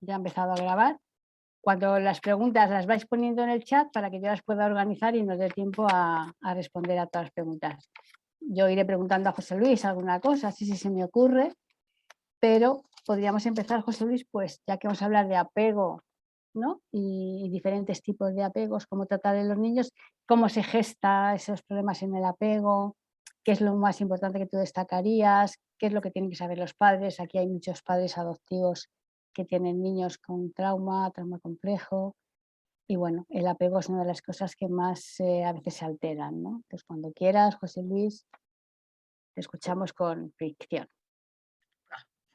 ya ha empezado a grabar. Cuando las preguntas las vais poniendo en el chat para que yo las pueda organizar y nos dé tiempo a responder a todas las preguntas. Yo iré preguntando a José Luis alguna cosa, así si se me ocurre, pero podríamos empezar, José Luis, pues ya que vamos a hablar de apego, ¿no? Y diferentes tipos de apegos, cómo tratar a los niños, cómo se gesta esos problemas en el apego, qué es lo más importante que tú destacarías, qué es lo que tienen que saber los padres. Aquí hay muchos padres adoptivos que tienen niños con trauma complejo. Y bueno, el apego es una de las cosas que más a veces se alteran, ¿no? Entonces, cuando quieras, José Luis, te escuchamos con fricción.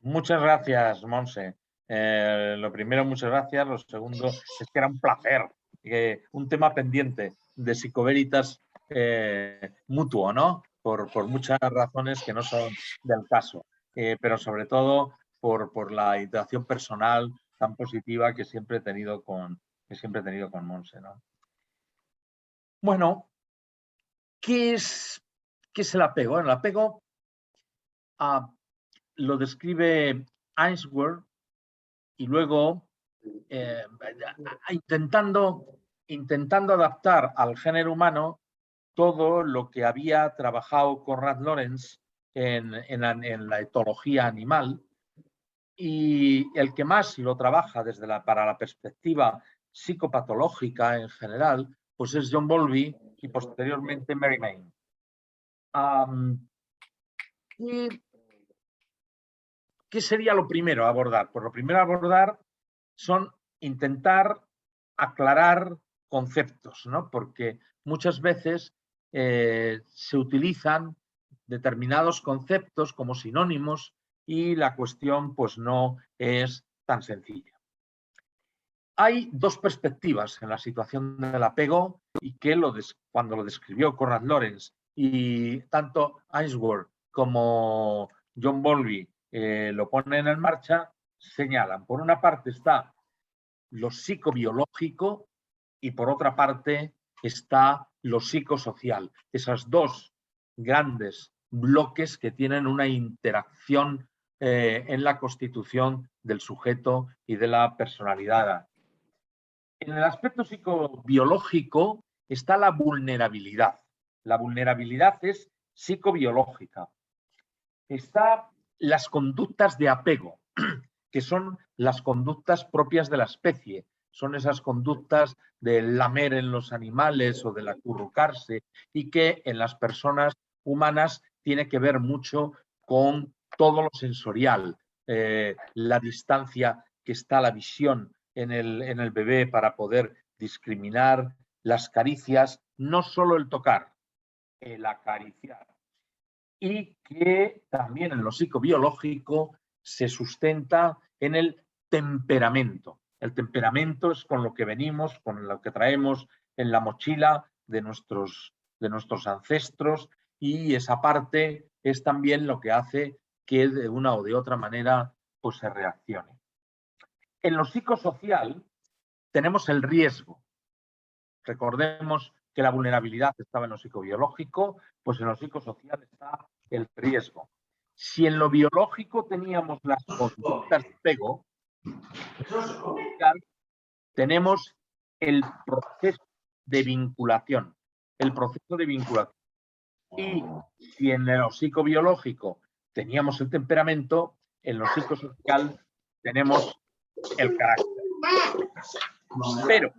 Muchas gracias, Monse. Lo primero, muchas gracias. Lo segundo, es que era un placer. Un tema pendiente de Psicoveritas mutuo, ¿no? Por muchas razones que no son del caso. Pero sobre todo por la interacción personal tan positiva que siempre he tenido con Monse, ¿no? Bueno, ¿qué es el apego? Bueno, el apego lo describe Ainsworth y luego intentando adaptar al género humano todo lo que había trabajado Konrad Lorenz en la etología animal, y el que más lo trabaja para la perspectiva psicopatológica en general, pues es John Bowlby y posteriormente Mary Main. ¿Qué sería lo primero a abordar? Pues lo primero a abordar son intentar aclarar conceptos, ¿no? Porque muchas veces se utilizan determinados conceptos como sinónimos y la cuestión pues no es tan sencilla. Hay dos perspectivas en la situación del apego y que cuando lo describió Konrad Lorenz y tanto Ainsworth como John Bowlby lo ponen en marcha, señalan, por una parte está lo psicobiológico y por otra parte está lo psicosocial. Esas dos grandes bloques que tienen una interacción en la constitución del sujeto y de la personalidad. En el aspecto psicobiológico está la vulnerabilidad. La vulnerabilidad es psicobiológica. Están las conductas de apego, que son las conductas propias de la especie. Son esas conductas de lamer en los animales o de acurrucarse y que en las personas humanas tiene que ver mucho con todo lo sensorial, la distancia que está la visión en el bebé para poder discriminar, las caricias, no solo el tocar, el acariciar. Y que también en lo psicobiológico se sustenta en el temperamento. El temperamento es con lo que venimos, con lo que traemos en la mochila de nuestros ancestros, y esa parte es también lo que hace que de una o de otra manera pues se reaccione. En lo psicosocial tenemos el riesgo. Recordemos que la vulnerabilidad estaba en lo psicobiológico, pues en lo psicosocial está el riesgo. Si en lo biológico teníamos las conductas de apego, tenemos el proceso de vinculación. El proceso de vinculación. Y si en lo psicobiológico teníamos el temperamento, en lo psicosocial tenemos el carácter. Pero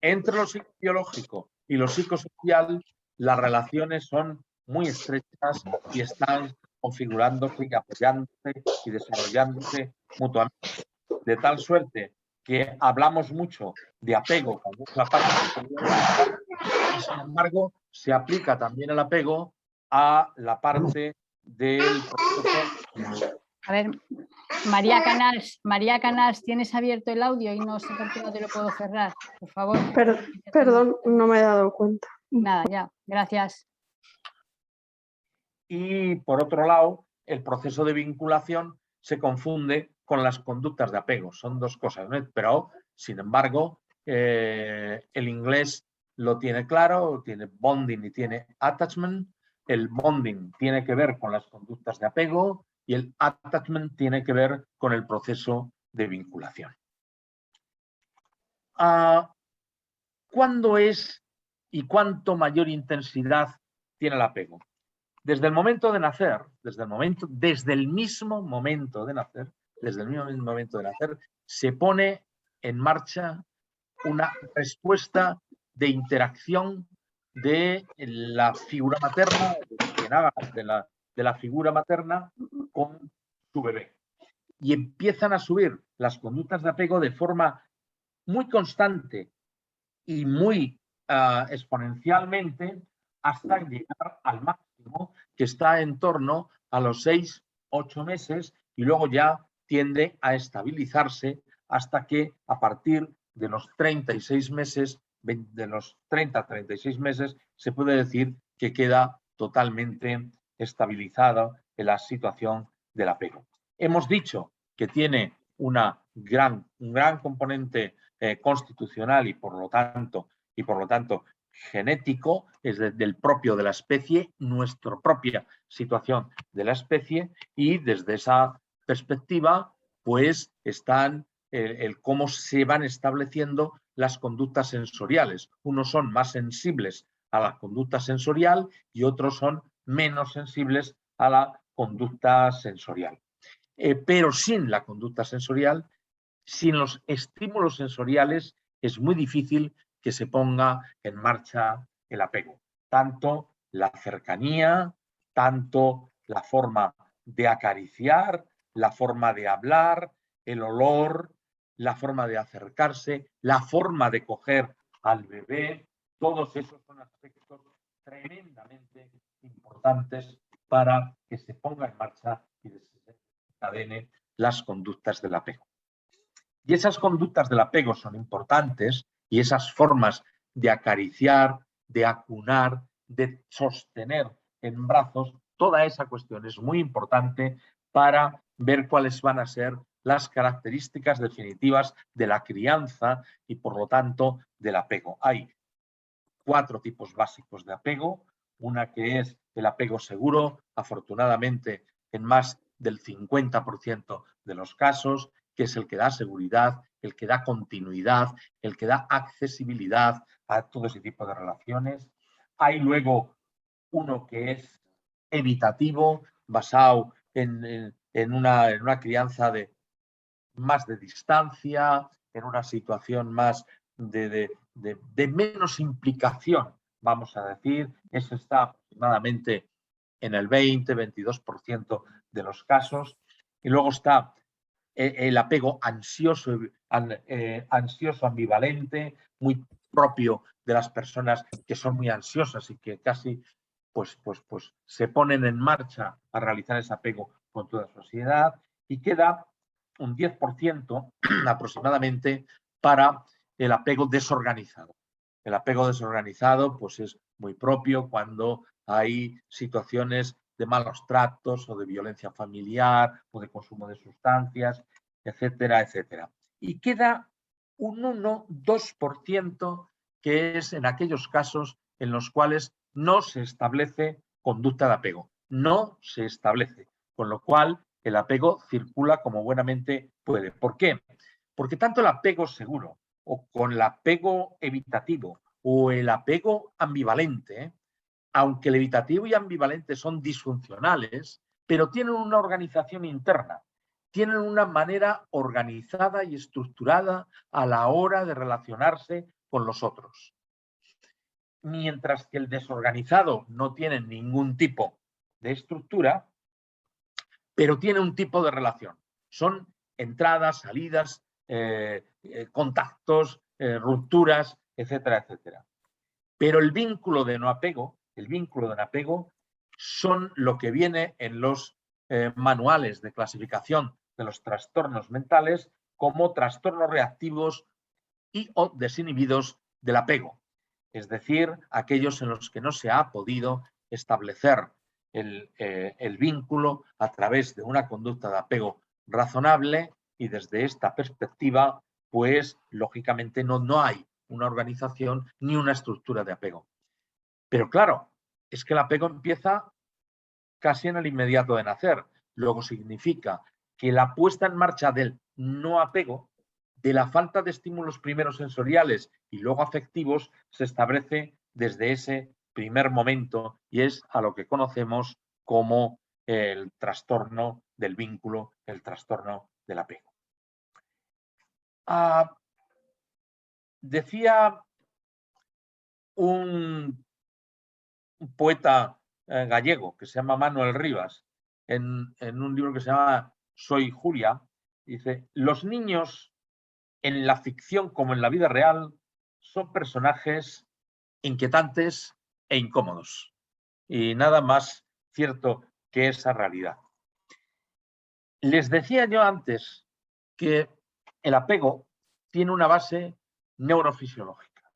entre lo psicobiológico y lo psicosocial, las relaciones son muy estrechas y están configurándose y apoyándose y desarrollándose mutuamente. De tal suerte que hablamos mucho de apego cuando es la parte psicológica, y sin embargo se aplica también el apego a la parte del proceso. A ver, María Canals, tienes abierto el audio y no sé por qué no te lo puedo cerrar, por favor. Perdón, no me he dado cuenta. Nada, ya, gracias. Y por otro lado, el proceso de vinculación se confunde con las conductas de apego. Son dos cosas, ¿no? Pero, sin embargo, el inglés lo tiene claro, tiene bonding y tiene attachment. El bonding tiene que ver con las conductas de apego y el attachment tiene que ver con el proceso de vinculación. ¿Cuándo es y cuánto mayor intensidad tiene el apego? Desde el momento de nacer, desde el mismo momento de nacer, se pone en marcha una respuesta de interacción de la figura materna, de la figura materna con su bebé. Y empiezan a subir las conductas de apego de forma muy constante y muy exponencialmente hasta llegar al máximo, que está en torno a los 6-8 meses, y luego ya tiende a estabilizarse hasta que a partir de los 36 meses, de los 30-36 meses, se puede decir que queda totalmente estabilizada en la situación del apego. Hemos dicho que tiene un gran componente constitucional y por lo tanto genético, es del propio de la especie, nuestra propia situación de la especie, y desde esa perspectiva pues están el cómo se van estableciendo las conductas sensoriales. Unos son más sensibles a la conducta sensorial y otros son menos sensibles a la conducta sensorial. Pero sin la conducta sensorial, sin los estímulos sensoriales, es muy difícil que se ponga en marcha el apego. Tanto la cercanía, tanto la forma de acariciar, la forma de hablar, el olor, la forma de acercarse, la forma de coger al bebé, todos esos son aspectos tremendamente importantes para que se ponga en marcha y desencadene las conductas del apego. Y esas conductas del apego son importantes, y esas formas de acariciar, de acunar, de sostener en brazos, toda esa cuestión es muy importante para ver cuáles van a ser las características definitivas de la crianza y, por lo tanto, del apego. Hay 4 tipos básicos de apego. Una que es el apego seguro, afortunadamente en más del 50% de los casos, que es el que da seguridad, el que da continuidad, el que da accesibilidad a todo ese tipo de relaciones. Hay luego uno que es evitativo, basado en una crianza más de distancia, en una situación más de menos implicación, vamos a decir. Eso está aproximadamente en el 20-22% de los casos. Y luego está el apego ansioso ambivalente, muy propio de las personas que son muy ansiosas y que casi pues se ponen en marcha a realizar ese apego con toda su ansiedad. Y queda un 10% aproximadamente para el apego desorganizado. El apego desorganizado pues es muy propio cuando hay situaciones de malos tratos o de violencia familiar o de consumo de sustancias, etcétera, etcétera. Y queda un 1-2% que es en aquellos casos en los cuales no se establece conducta de apego. No se establece, con lo cual el apego circula como buenamente puede. ¿Por qué? Porque tanto el apego seguro o con el apego evitativo o el apego ambivalente, aunque el evitativo y ambivalente son disfuncionales, pero tienen una organización interna, tienen una manera organizada y estructurada a la hora de relacionarse con los otros. Mientras que el desorganizado no tiene ningún tipo de estructura, pero tiene un tipo de relación. Son entradas, salidas, contactos, rupturas, etcétera, etcétera. Pero el vínculo de no apego, son lo que viene en los manuales de clasificación de los trastornos mentales como trastornos reactivos y o desinhibidos del apego. Es decir, aquellos en los que no se ha podido establecer el vínculo a través de una conducta de apego razonable, y desde esta perspectiva, pues lógicamente no hay una organización ni una estructura de apego. Pero claro, es que el apego empieza casi en el inmediato de nacer. Luego significa que la puesta en marcha del no apego de la falta de estímulos primero sensoriales y luego afectivos se establece desde ese primer momento y es a lo que conocemos como el trastorno del vínculo, el trastorno del apego. Decía un poeta gallego que se llama Manuel Rivas en un libro que se llama Soy Julia, dice: los niños en la ficción como en la vida real son personajes inquietantes e incómodos. Y nada más cierto que esa realidad. Les decía yo antes que el apego tiene una base neurofisiológica.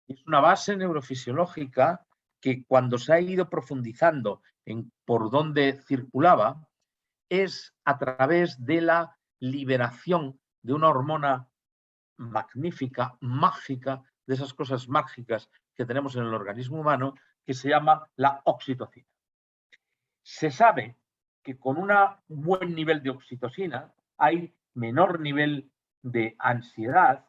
Es una base neurofisiológica que cuando se ha ido profundizando en por dónde circulaba, es a través de la liberación de una hormona magnífica, mágica, de esas cosas mágicas que tenemos en el organismo humano, que se llama la oxitocina. Se sabe que con un buen nivel de oxitocina hay menor nivel de ansiedad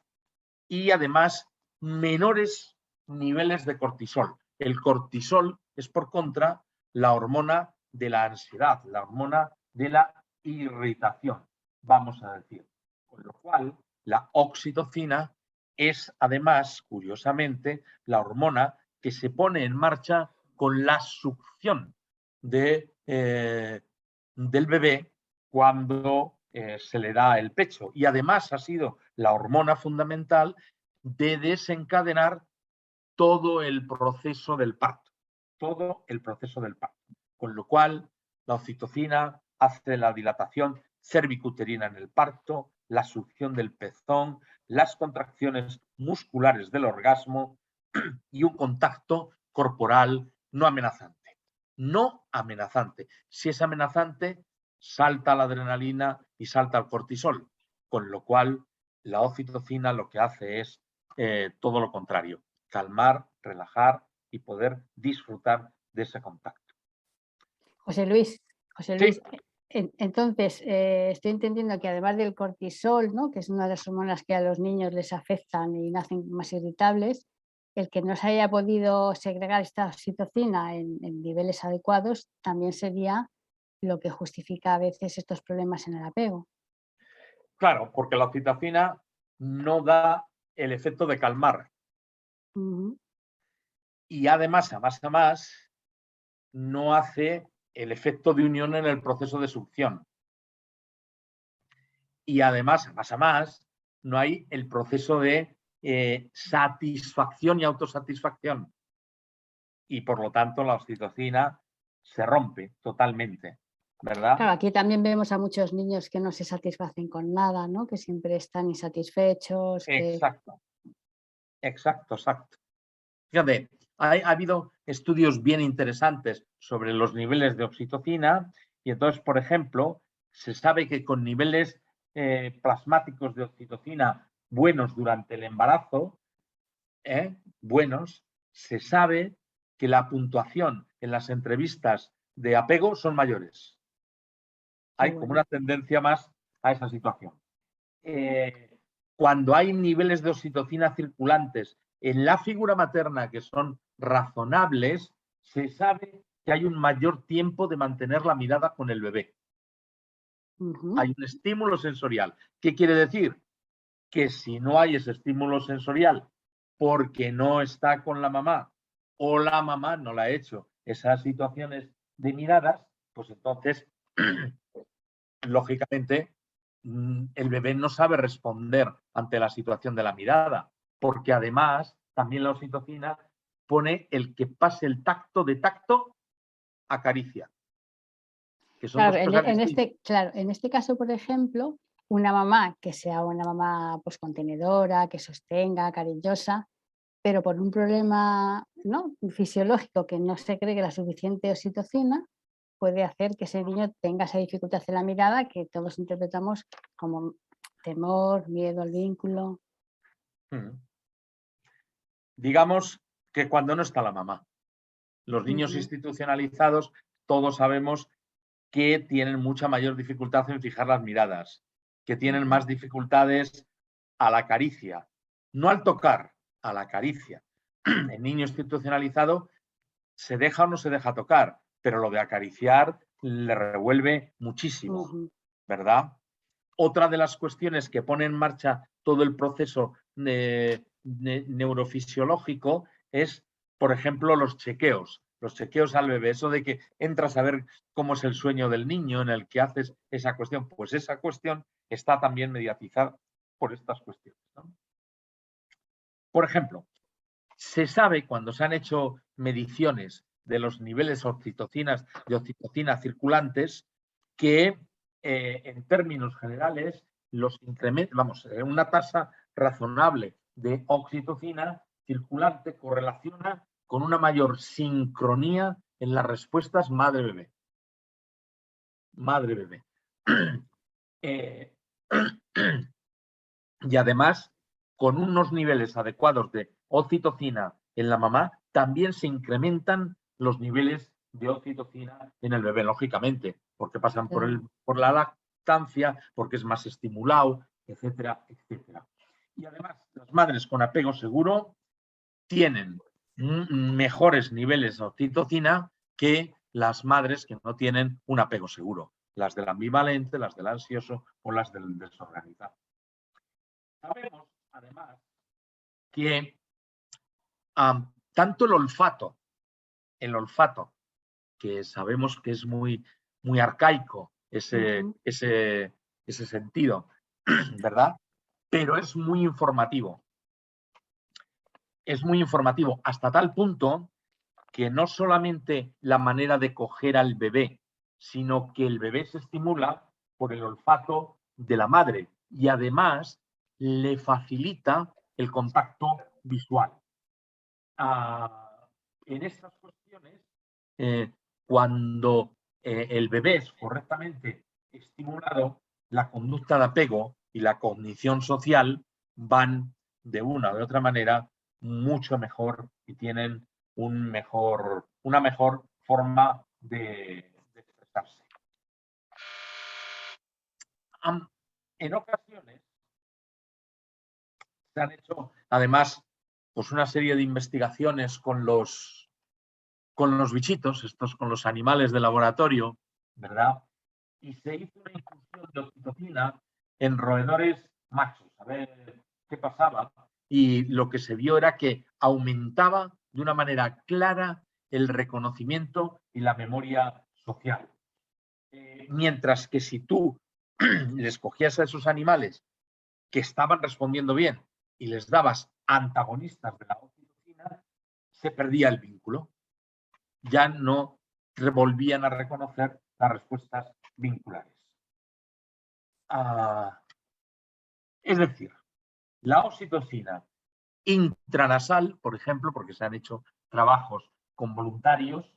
y además menores niveles de cortisol. El cortisol es, por contra, la hormona de la ansiedad, la hormona de la irritación, vamos a decir. Con lo cual, la oxitocina es, además, curiosamente, la hormona que se pone en marcha con la succión del bebé cuando se le da el pecho. Y además ha sido la hormona fundamental de desencadenar todo el proceso del parto. Todo el proceso del parto. Con lo cual, la oxitocina hace la dilatación cervicuterina en el parto, la succión del pezón, las contracciones musculares del orgasmo y un contacto corporal no amenazante. No amenazante. Si es amenazante, salta la adrenalina y salta el cortisol, con lo cual la oxitocina lo que hace es todo lo contrario, calmar, relajar y poder disfrutar de ese contacto. José Luis, Sí. entonces estoy entendiendo que además del cortisol, ¿no?, que es una de las hormonas que a los niños les afectan y nacen más irritables, el que no se haya podido segregar esta oxitocina en niveles adecuados también sería lo que justifica a veces estos problemas en el apego. Claro, porque la oxitocina no da el efecto de calmar. Y además, a más, no hace el efecto de unión en el proceso de succión. Y además, a más, no hay el proceso de satisfacción y autosatisfacción. Y por lo tanto, la oxitocina se rompe totalmente, ¿verdad? Claro, aquí también vemos a muchos niños que no se satisfacen con nada, ¿no?, que siempre están insatisfechos. Exacto, exacto. Fíjate, ha habido estudios bien interesantes sobre los niveles de oxitocina y entonces, por ejemplo, se sabe que con niveles plasmáticos de oxitocina buenos durante el embarazo, se sabe que la puntuación en las entrevistas de apego son mayores. Hay como una tendencia más a esa situación. Cuando hay niveles de oxitocina circulantes en la figura materna que son razonables, se sabe que hay un mayor tiempo de mantener la mirada con el bebé. Hay un estímulo sensorial. ¿Qué quiere decir? Que si no hay ese estímulo sensorial porque no está con la mamá o la mamá no la ha hecho esas situaciones de miradas, pues entonces, lógicamente, el bebé no sabe responder ante la situación de la mirada, porque además también la oxitocina pone el que pase el tacto de tacto a caricia. Que son Claro, dos cosas en este caso, por ejemplo, una mamá que sea una mamá pues contenedora, que sostenga, cariñosa, pero por un problema, ¿no?, fisiológico, que no se cree que la suficiente oxitocina, puede hacer que ese niño tenga esa dificultad en la mirada que todos interpretamos como temor, miedo al vínculo. Digamos que cuando no está la mamá. Los niños institucionalizados, todos sabemos que tienen mucha mayor dificultad en fijar las miradas, que tienen más dificultades a la caricia, no al tocar, a la caricia. El niño institucionalizado se deja o no se deja tocar, pero lo de acariciar le revuelve muchísimo, ¿verdad? Otra de las cuestiones que pone en marcha todo el proceso neurofisiológico es, por ejemplo, los chequeos al bebé. Eso de que entras a ver cómo es el sueño del niño, en el que haces esa cuestión, pues esa cuestión está también mediatizada por estas cuestiones, ¿no? Por ejemplo, se sabe, cuando se han hecho mediciones de los niveles de oxitocina circulantes, que en términos generales los incrementos, una tasa razonable de oxitocina circulante correlaciona con una mayor sincronía en las respuestas madre-bebé. Madre-bebé. Y además, con unos niveles adecuados de oxitocina en la mamá, también se incrementan los niveles de oxitocina en el bebé, lógicamente, porque pasan por la lactancia, porque es más estimulado, etcétera, etcétera. Y además, las madres con apego seguro tienen mejores niveles de oxitocina que las madres que no tienen un apego seguro, las del ambivalente, las del ansioso o las del desorganizado. Sabemos, además, que tanto el olfato, que sabemos que es muy, muy arcaico ese sentido, ¿verdad? Pero es muy informativo. Es muy informativo hasta tal punto que no solamente la manera de coger al bebé, sino que el bebé se estimula por el olfato de la madre y además le facilita el contacto visual. En estas cuestiones, cuando el bebé es correctamente estimulado, la conducta de apego y la cognición social van de una o de otra manera mucho mejor y tienen una mejor forma de expresarse. En ocasiones se han hecho, además, pues una serie de investigaciones con los bichitos, con los animales de laboratorio, ¿verdad? Y se hizo una infusión de oxitocina en roedores machos, a ver qué pasaba. Y lo que se vio era que aumentaba de una manera clara el reconocimiento y la memoria social. Mientras que si tú les cogías a esos animales que estaban respondiendo bien y les dabas antagonistas de la oxitocina, se perdía el vínculo. Ya no volvían a reconocer las respuestas vinculares. Es decir, la oxitocina intranasal, por ejemplo, porque se han hecho trabajos con voluntarios,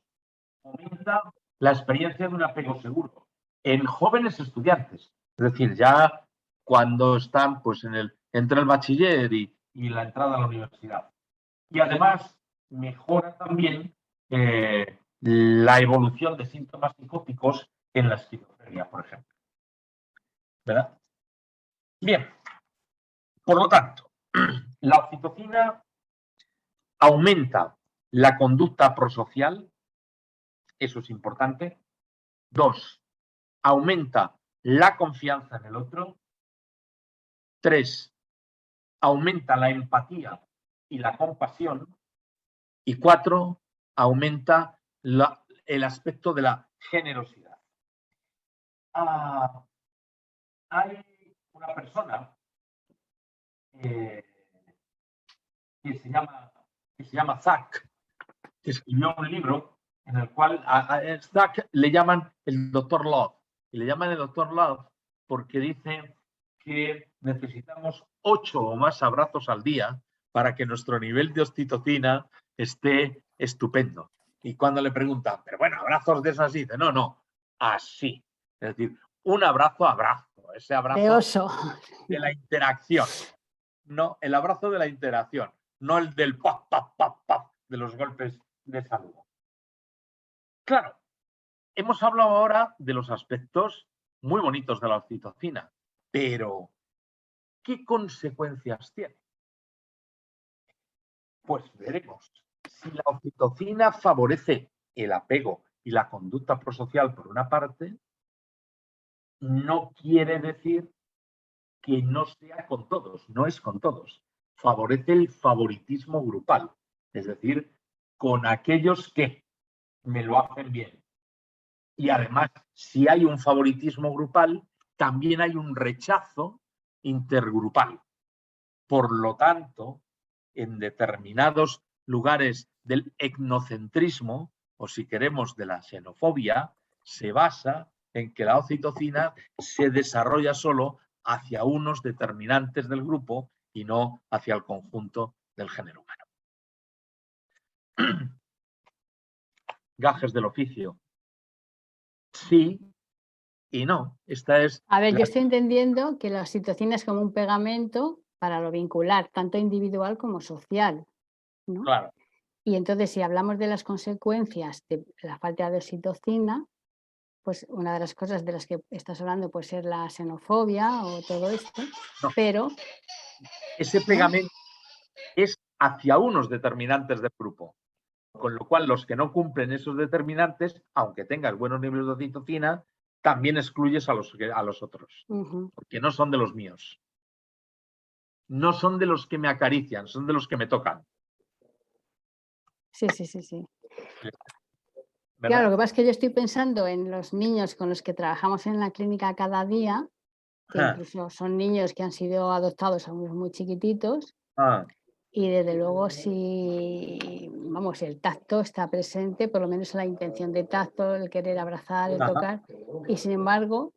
aumenta la experiencia de un apego seguro en jóvenes estudiantes. Es decir, ya cuando están pues, entre el bachiller y la entrada a la universidad. Y además mejora también la evolución de síntomas psicóticos en la esquizofrenia, por ejemplo. ¿Verdad? Bien, por lo tanto, la oxitocina aumenta la conducta prosocial, eso es importante. 2, aumenta la confianza en el otro. 3, aumenta la empatía y la compasión. Y 4, aumenta el aspecto de la generosidad. Hay una persona que se llama Zach, que escribió un libro en el cual a Zach le llaman el Dr. Love. Y le llaman el Dr. Love porque dice que necesitamos 8 o más abrazos al día para que nuestro nivel de oxitocina esté estupendo. Y cuando le preguntan, pero bueno, abrazos de esos así, dice, no, así. Es decir, un abrazo, ese abrazo de oso. De la interacción. No, el abrazo de la interacción, no el del pap, pap, pap, pap de los golpes de saludo. Claro, hemos hablado ahora de los aspectos muy bonitos de la oxitocina, pero ¿qué consecuencias tiene? Pues veremos. Si la oxitocina favorece el apego y la conducta prosocial por una parte, no quiere decir que no sea con todos, no es con todos. Favorece el favoritismo grupal, es decir, con aquellos que me lo hacen bien. Y además, si hay un favoritismo grupal, también hay un rechazo intergrupal. Por lo tanto, en determinados lugares del etnocentrismo, o si queremos de la xenofobia, se basa en que la oxitocina se desarrolla solo hacia unos determinantes del grupo y no hacia el conjunto del género humano. Gajes del oficio. Sí y no. Esta es A ver, yo estoy entendiendo que la oxitocina es como un pegamento para lo vincular, tanto individual como social, ¿no? Claro. Y entonces, si hablamos de las consecuencias de la falta de oxitocina, pues una de las cosas de las que estás hablando puede ser la xenofobia o todo esto, No. pero... Ese pegamento es hacia unos determinantes del grupo. Con lo cual, los que no cumplen esos determinantes, aunque tengas buenos niveles de oxitocina, también excluyes a los otros, porque no son de los míos. No son de los que me acarician, son de los que me tocan. Sí, sí, sí, sí. ¿Verdad? Claro, lo que pasa es que yo estoy pensando en los niños con los que trabajamos en la clínica cada día, que incluso son niños que han sido adoptados a unos muy chiquititos, y desde luego si, vamos, el tacto está presente, por lo menos la intención de tacto, el querer abrazar, el tocar, y sin embargo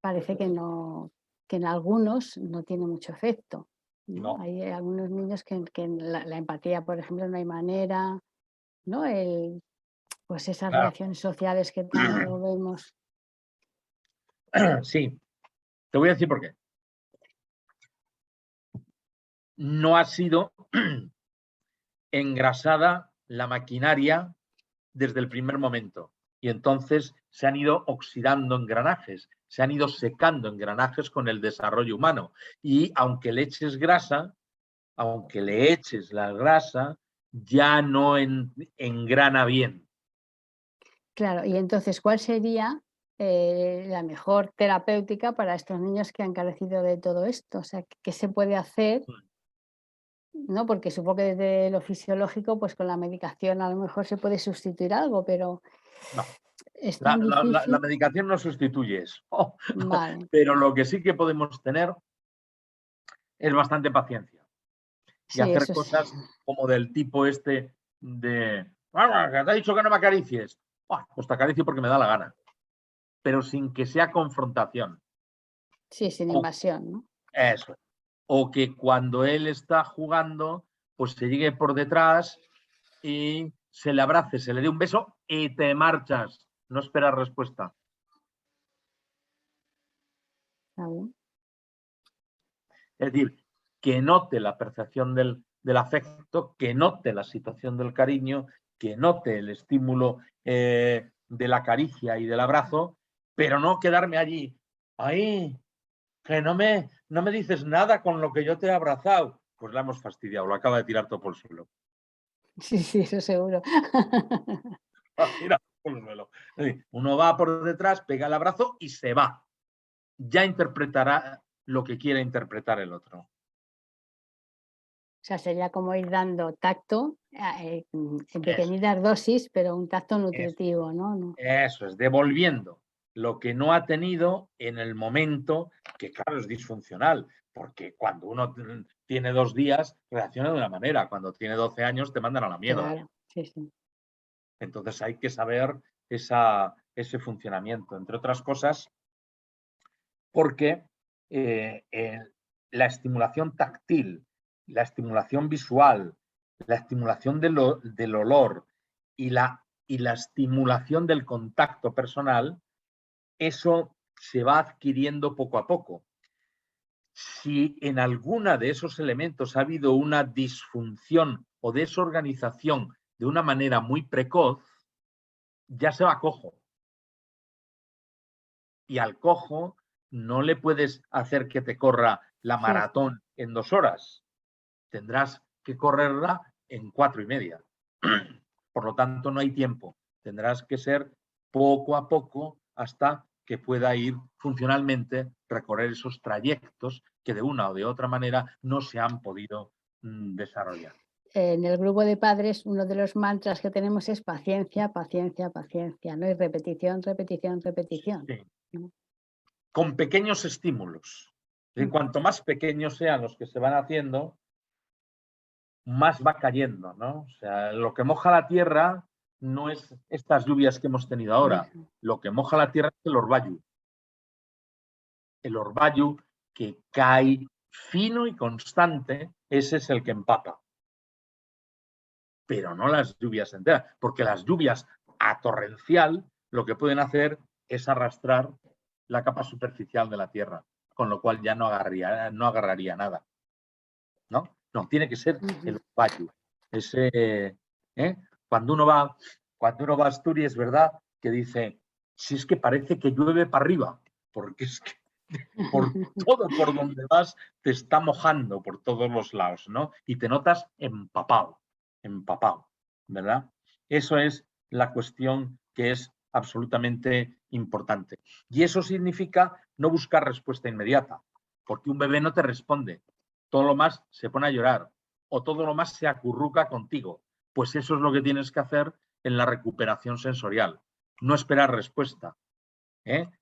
parece que no, que en algunos no tiene mucho efecto, ¿no? No. Hay algunos niños que la empatía, por ejemplo, no hay manera, ¿no? Pues esas relaciones sociales que tanto vemos. Sí, te voy a decir por qué. No ha sido engrasada la maquinaria desde el primer momento y entonces se han ido oxidando engranajes, se han ido secando engranajes con el desarrollo humano y aunque le eches grasa, aunque le eches la grasa, ya no engrana bien. Claro, y entonces, ¿cuál sería la mejor terapéutica para estos niños que han carecido de todo esto? O sea, ¿qué se puede hacer? ¿No? Porque supongo que desde lo fisiológico, pues con la medicación a lo mejor se puede sustituir algo, pero no. es tan difícil. La medicación no sustituye eso. Vale. Pero lo que sí que podemos tener es bastante paciencia. Y Sí, hacer eso cosas sí. como del tipo este de, que te ha dicho que no me acaricies. Pues te acaricio porque me da la gana. Pero sin que sea confrontación. Sí, sin invasión, ¿no? Eso. O que cuando él está jugando, pues se llegue por detrás y se le abrace, se le dé un beso y te marchas. No esperas respuesta. Es decir, que note la percepción del afecto, que note la situación del cariño, que note el estímulo de la caricia y del abrazo, pero no quedarme allí. Ahí, que no me dices nada con lo que yo te he abrazado. Pues la hemos fastidiado, lo acaba de tirar todo por el suelo. Sí, sí, eso seguro. Por el suelo. Uno va por detrás, pega el abrazo y se va. Ya interpretará lo que quiera interpretar el otro. O sea, sería como ir dando tacto en pequeñitas dosis, pero un tacto nutritivo, ¿no? Eso es, devolviendo lo que no ha tenido en el momento, que claro, es disfuncional, porque cuando uno tiene 2 días, reacciona de una manera, cuando tiene 12 años te mandan a la mierda. Claro, sí, sí. Entonces hay que saber ese funcionamiento, entre otras cosas, porque la estimulación táctil, la estimulación visual, la estimulación del olor y la estimulación del contacto personal, eso se va adquiriendo poco a poco. Si en alguna de esos elementos ha habido una disfunción o desorganización de una manera muy precoz, ya se va cojo. Y al cojo no le puedes hacer que te corra la Sí. maratón en 2 horas, tendrás que correrla en 4 y media. Por lo tanto, no hay tiempo. Tendrás que ser poco a poco hasta que pueda ir funcionalmente, recorrer esos trayectos que de una o de otra manera no se han podido desarrollar. En el grupo de padres, uno de los mantras que tenemos es paciencia, paciencia, paciencia, ¿no? Y repetición, repetición, repetición. Sí. ¿No? Con pequeños estímulos. Y cuanto más pequeños sean los que se van haciendo, más va cayendo, ¿no? O sea, lo que moja la tierra no es estas lluvias que hemos tenido ahora. Eso. Lo que moja la tierra es el orvallo. El orvallo que cae fino y constante, ese es el que empapa. Pero no las lluvias enteras, porque las lluvias a torrencial lo que pueden hacer es arrastrar la capa superficial de la tierra, con lo cual ya no agarraría nada. ¿No? No, tiene que ser el orvallo. Ese, cuando uno va a Asturias, es verdad que dice, si es que parece que llueve para arriba, porque es que por todo por donde vas te está mojando por todos los lados, ¿no? Y te notas empapado, ¿verdad? Eso es la cuestión que es absolutamente importante. Y eso significa no buscar respuesta inmediata, porque un bebé no te responde. Todo lo más se pone a llorar o todo lo más se acurruca contigo. Pues eso es lo que tienes que hacer en la recuperación sensorial. No esperar respuesta.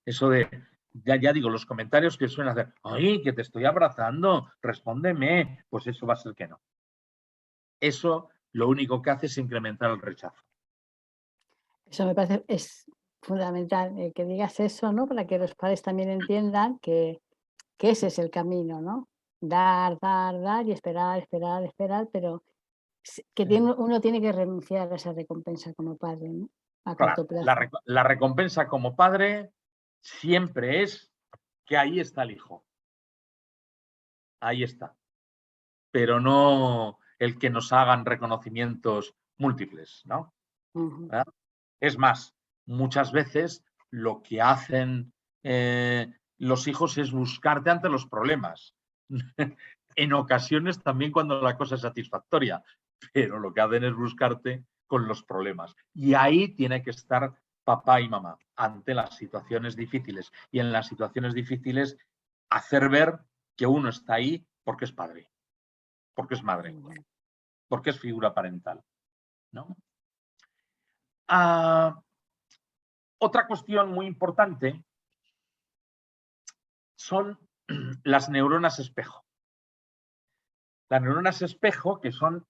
Eso de, ya digo, los comentarios que suelen hacer, ¡ay, que te estoy abrazando! Respóndeme. Pues eso va a ser que no. Eso lo único que hace es incrementar el rechazo. Eso me parece es fundamental, que digas eso, ¿no? Para que los padres también entiendan que ese es el camino, ¿no? Dar, dar, dar y esperar, esperar, esperar, pero que uno tiene que renunciar a esa recompensa como padre, ¿no? A corto Claro, plazo. la recompensa como padre siempre es que ahí está el hijo. Ahí está. Pero no el que nos hagan reconocimientos múltiples, ¿no? ¿Verdad? Es más, muchas veces lo que hacen los hijos es buscarte ante los problemas. En ocasiones también cuando la cosa es satisfactoria, pero lo que hacen es buscarte con los problemas. Y ahí tiene que estar papá y mamá ante las situaciones difíciles. Y en las situaciones difíciles hacer ver que uno está ahí porque es padre, porque es madre, porque es figura parental, ¿no? Otra cuestión muy importante son las neuronas espejo. Las neuronas espejo, que son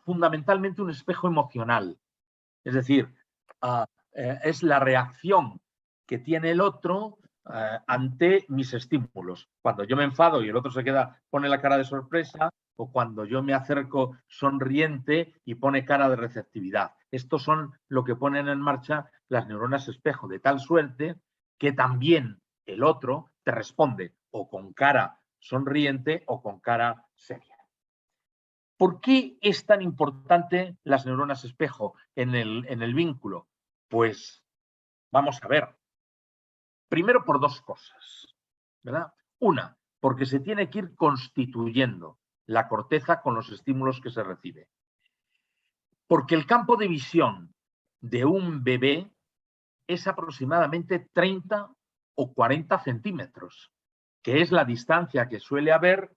fundamentalmente un espejo emocional. Es decir, es la reacción que tiene el otro ante mis estímulos. Cuando yo me enfado y el otro pone la cara de sorpresa, o cuando yo me acerco sonriente y pone cara de receptividad. Estos son lo que ponen en marcha las neuronas espejo, de tal suerte que también el otro te responde o con cara sonriente o con cara seria. ¿Por qué es tan importante las neuronas espejo en el vínculo? Pues vamos a ver. Primero por 2 cosas, ¿verdad? Una, porque se tiene que ir constituyendo la corteza con los estímulos que se recibe. Porque el campo de visión de un bebé es aproximadamente 30 o 40 centímetros, que es la distancia que suele haber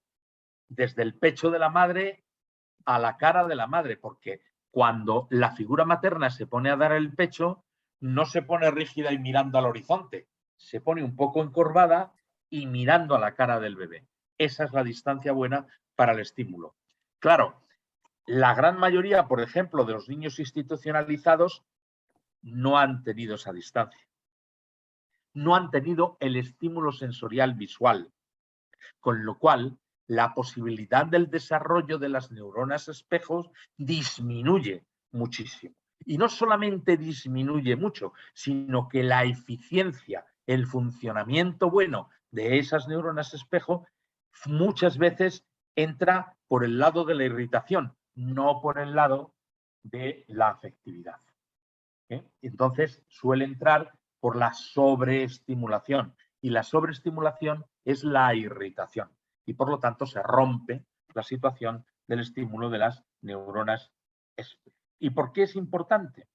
desde el pecho de la madre a la cara de la madre, porque cuando la figura materna se pone a dar el pecho, no se pone rígida y mirando al horizonte, se pone un poco encorvada y mirando a la cara del bebé. Esa es la distancia buena para el estímulo. Claro, la gran mayoría, por ejemplo, de los niños institucionalizados no han tenido esa distancia. No han tenido el estímulo sensorial visual, con lo cual la posibilidad del desarrollo de las neuronas espejos disminuye muchísimo. Y no solamente disminuye mucho, sino que la eficiencia, el funcionamiento bueno de esas neuronas espejo muchas veces entra por el lado de la irritación, no por el lado de la afectividad. Entonces suele entrar por la sobreestimulación. Y la sobreestimulación es la irritación. Y por lo tanto se rompe la situación del estímulo de las neuronas espejo. ¿Y por qué es importante?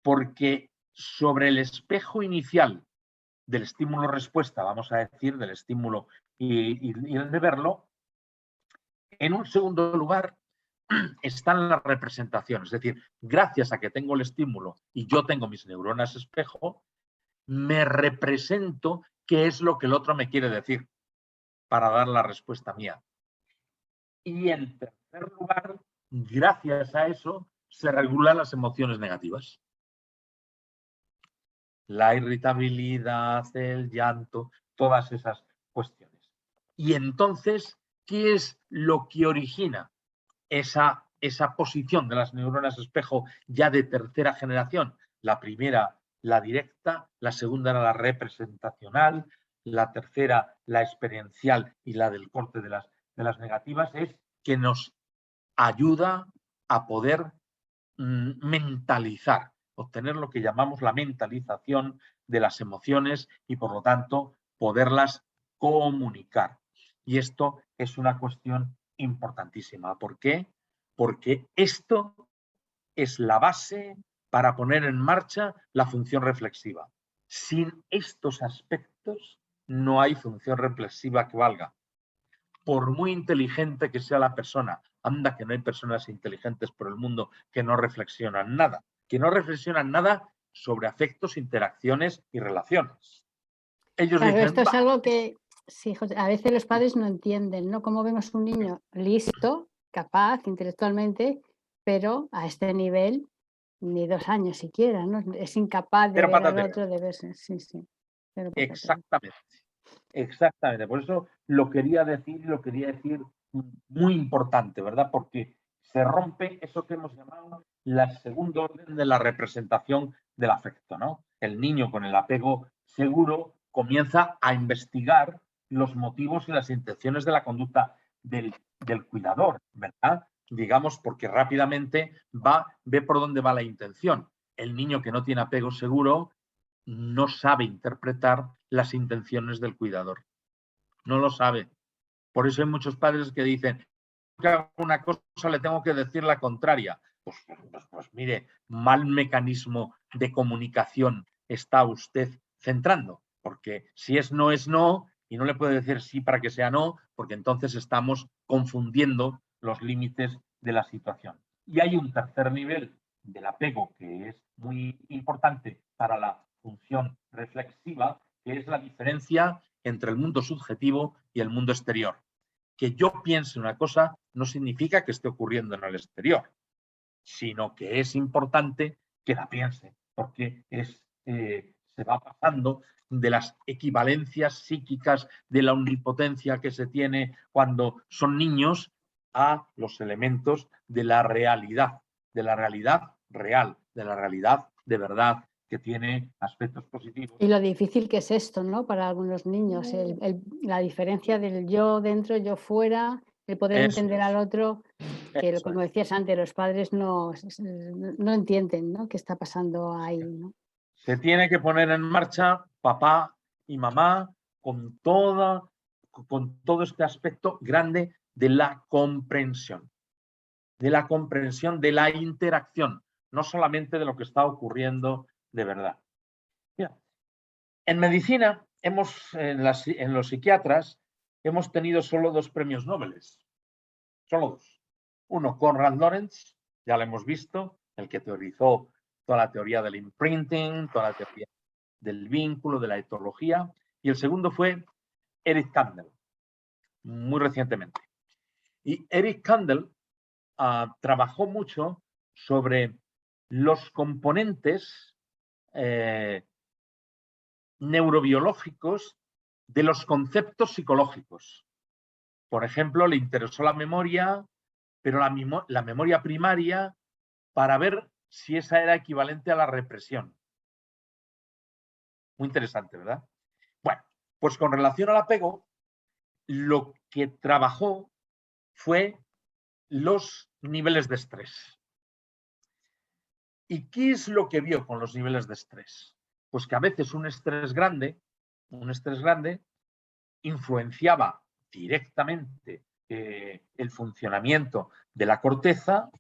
Porque sobre el espejo inicial del estímulo-respuesta, vamos a decir, del estímulo y de verlo, en un segundo lugar están las representaciones. Es decir, gracias a que tengo el estímulo y yo tengo mis neuronas espejo, me represento qué es lo que el otro me quiere decir para dar la respuesta mía. Y en tercer lugar, gracias a eso, se regulan las emociones negativas. La irritabilidad, el llanto, todas esas cuestiones. Y entonces, ¿qué es lo que origina esa posición de las neuronas espejo ya de tercera generación? La primera, la directa, la segunda era la representacional, la tercera, la experiencial y la del corte de las negativas, es que nos ayuda a poder mentalizar, obtener lo que llamamos la mentalización de las emociones y, por lo tanto, poderlas comunicar. Y esto es una cuestión importantísima. ¿Por qué? Porque esto es la base para poner en marcha la función reflexiva. Sin estos aspectos no hay función reflexiva que valga. Por muy inteligente que sea la persona, anda que no hay personas inteligentes por el mundo que no reflexionan nada sobre afectos, interacciones y relaciones. Ellos Claro, dicen, esto es bah, algo que sí, José, a veces los padres no entienden, ¿no? Cómo vemos un niño listo, capaz intelectualmente, pero a este nivel ni 2 años siquiera, ¿no? Es incapaz de pero ver al patatero. otro, de verse. Sí, sí. Pero patatero. Exactamente. Exactamente. Por eso lo quería decir muy importante, ¿verdad? Porque se rompe eso que hemos llamado la segundo orden de la representación del afecto, ¿no? El niño con el apego seguro comienza a investigar los motivos y las intenciones de la conducta del cuidador, ¿verdad? Digamos, porque rápidamente ve por dónde va la intención. El niño que no tiene apego seguro no sabe interpretar las intenciones del cuidador. No lo sabe. Por eso hay muchos padres que dicen que hago una cosa, le tengo que decir la contraria. Pues mire, mal mecanismo de comunicación está usted centrando, porque si es no, y no le puede decir sí para que sea no, porque entonces estamos confundiendo los límites de la situación. Y hay un tercer nivel del apego que es muy importante para la función reflexiva, que es la diferencia entre el mundo subjetivo y el mundo exterior. Que yo piense una cosa no significa que esté ocurriendo en el exterior, sino que es importante que la piense, porque se va pasando de las equivalencias psíquicas de la omnipotencia que se tiene cuando son niños a los elementos de la realidad real, de la realidad de verdad, que tiene aspectos positivos. Y lo difícil que es esto, ¿no? Para algunos niños, la diferencia del yo dentro, yo fuera, el poder entender al otro, que como decías antes, los padres no entienden, ¿no? Qué está pasando ahí, ¿no? Se tiene que poner en marcha papá y mamá con todo este aspecto grande de la comprensión, de la interacción, no solamente de lo que está ocurriendo de verdad. Mira, en medicina, en los psiquiatras, hemos tenido solo 2 premios Nobel. Solo 2. Uno, Konrad Lorenz, ya lo hemos visto, el que teorizó toda la teoría del imprinting, toda la teoría del vínculo, de la etología. Y el segundo fue Eric Kandel, muy recientemente. Y Eric Kandel trabajó mucho sobre los componentes neurobiológicos de los conceptos psicológicos. Por ejemplo, le interesó la memoria, pero la memoria primaria, para ver si esa era equivalente a la represión. Muy interesante, ¿verdad? Bueno, pues con relación al apego, lo que trabajó fue los niveles de estrés. ¿Y qué es lo que vio con los niveles de estrés? Pues que a veces un estrés grande influenciaba directamente el funcionamiento de la corteza.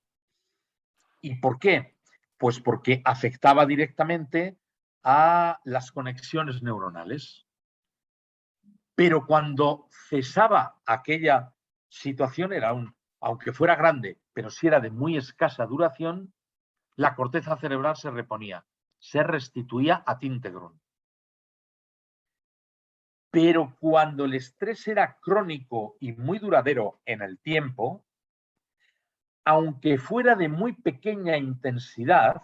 ¿Y por qué? Pues porque afectaba directamente a las conexiones neuronales. Pero cuando cesaba aquella situación, aunque fuera grande, pero si era de muy escasa duración, la corteza cerebral se reponía, se restituía ad integrum. Pero cuando el estrés era crónico y muy duradero en el tiempo, aunque fuera de muy pequeña intensidad,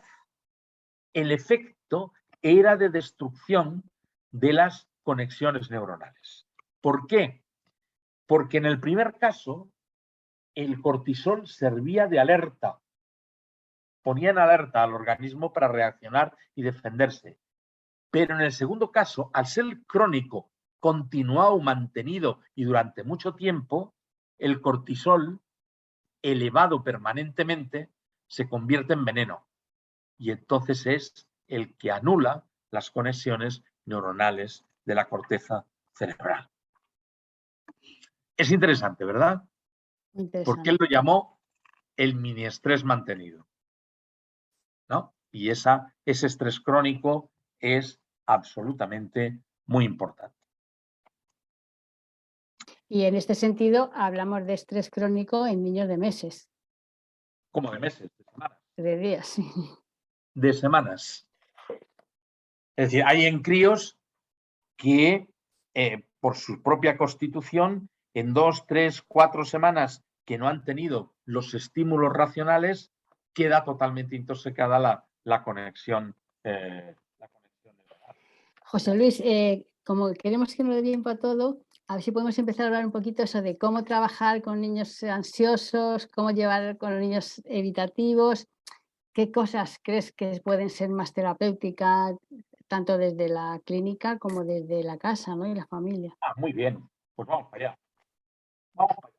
el efecto era de destrucción de las conexiones neuronales. ¿Por qué? Porque en el primer caso, el cortisol servía de alerta, ponía en alerta al organismo para reaccionar y defenderse. Pero en el segundo caso, al ser crónico, continuado, mantenido y durante mucho tiempo, el cortisol, elevado permanentemente, se convierte en veneno. Y entonces es el que anula las conexiones neuronales de la corteza cerebral. Es interesante, ¿verdad? Porque él lo llamó el mini estrés mantenido, ¿no? Y ese estrés crónico es absolutamente muy importante. Y en este sentido hablamos de estrés crónico en niños de meses. ¿Cómo de meses? De semanas. De días, sí. De semanas. Es decir, hay en críos que por su propia constitución, en 2, 3, 4 semanas que no han tenido los estímulos racionales, queda totalmente intoxicada la conexión. José Luis, como queremos que nos dé tiempo a todo, a ver si podemos empezar a hablar un poquito eso de cómo trabajar con niños ansiosos, cómo llevar con los niños evitativos, qué cosas crees que pueden ser más terapéuticas, tanto desde la clínica como desde la casa, ¿no? Y la familia. Ah, muy bien. Pues vamos para allá. Vamos para allá.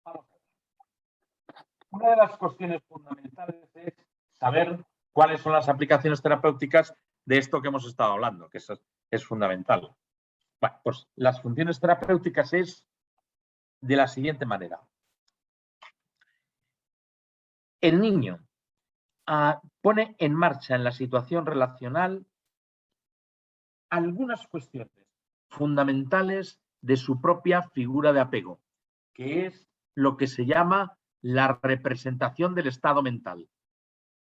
Vamos para allá. Una de las cuestiones fundamentales es saber cuáles son las aplicaciones terapéuticas de esto que hemos estado hablando, que eso es fundamental. Bueno, pues las funciones terapéuticas es de la siguiente manera. El niño pone en marcha en la situación relacional algunas cuestiones fundamentales de su propia figura de apego, que es lo que se llama la representación del estado mental.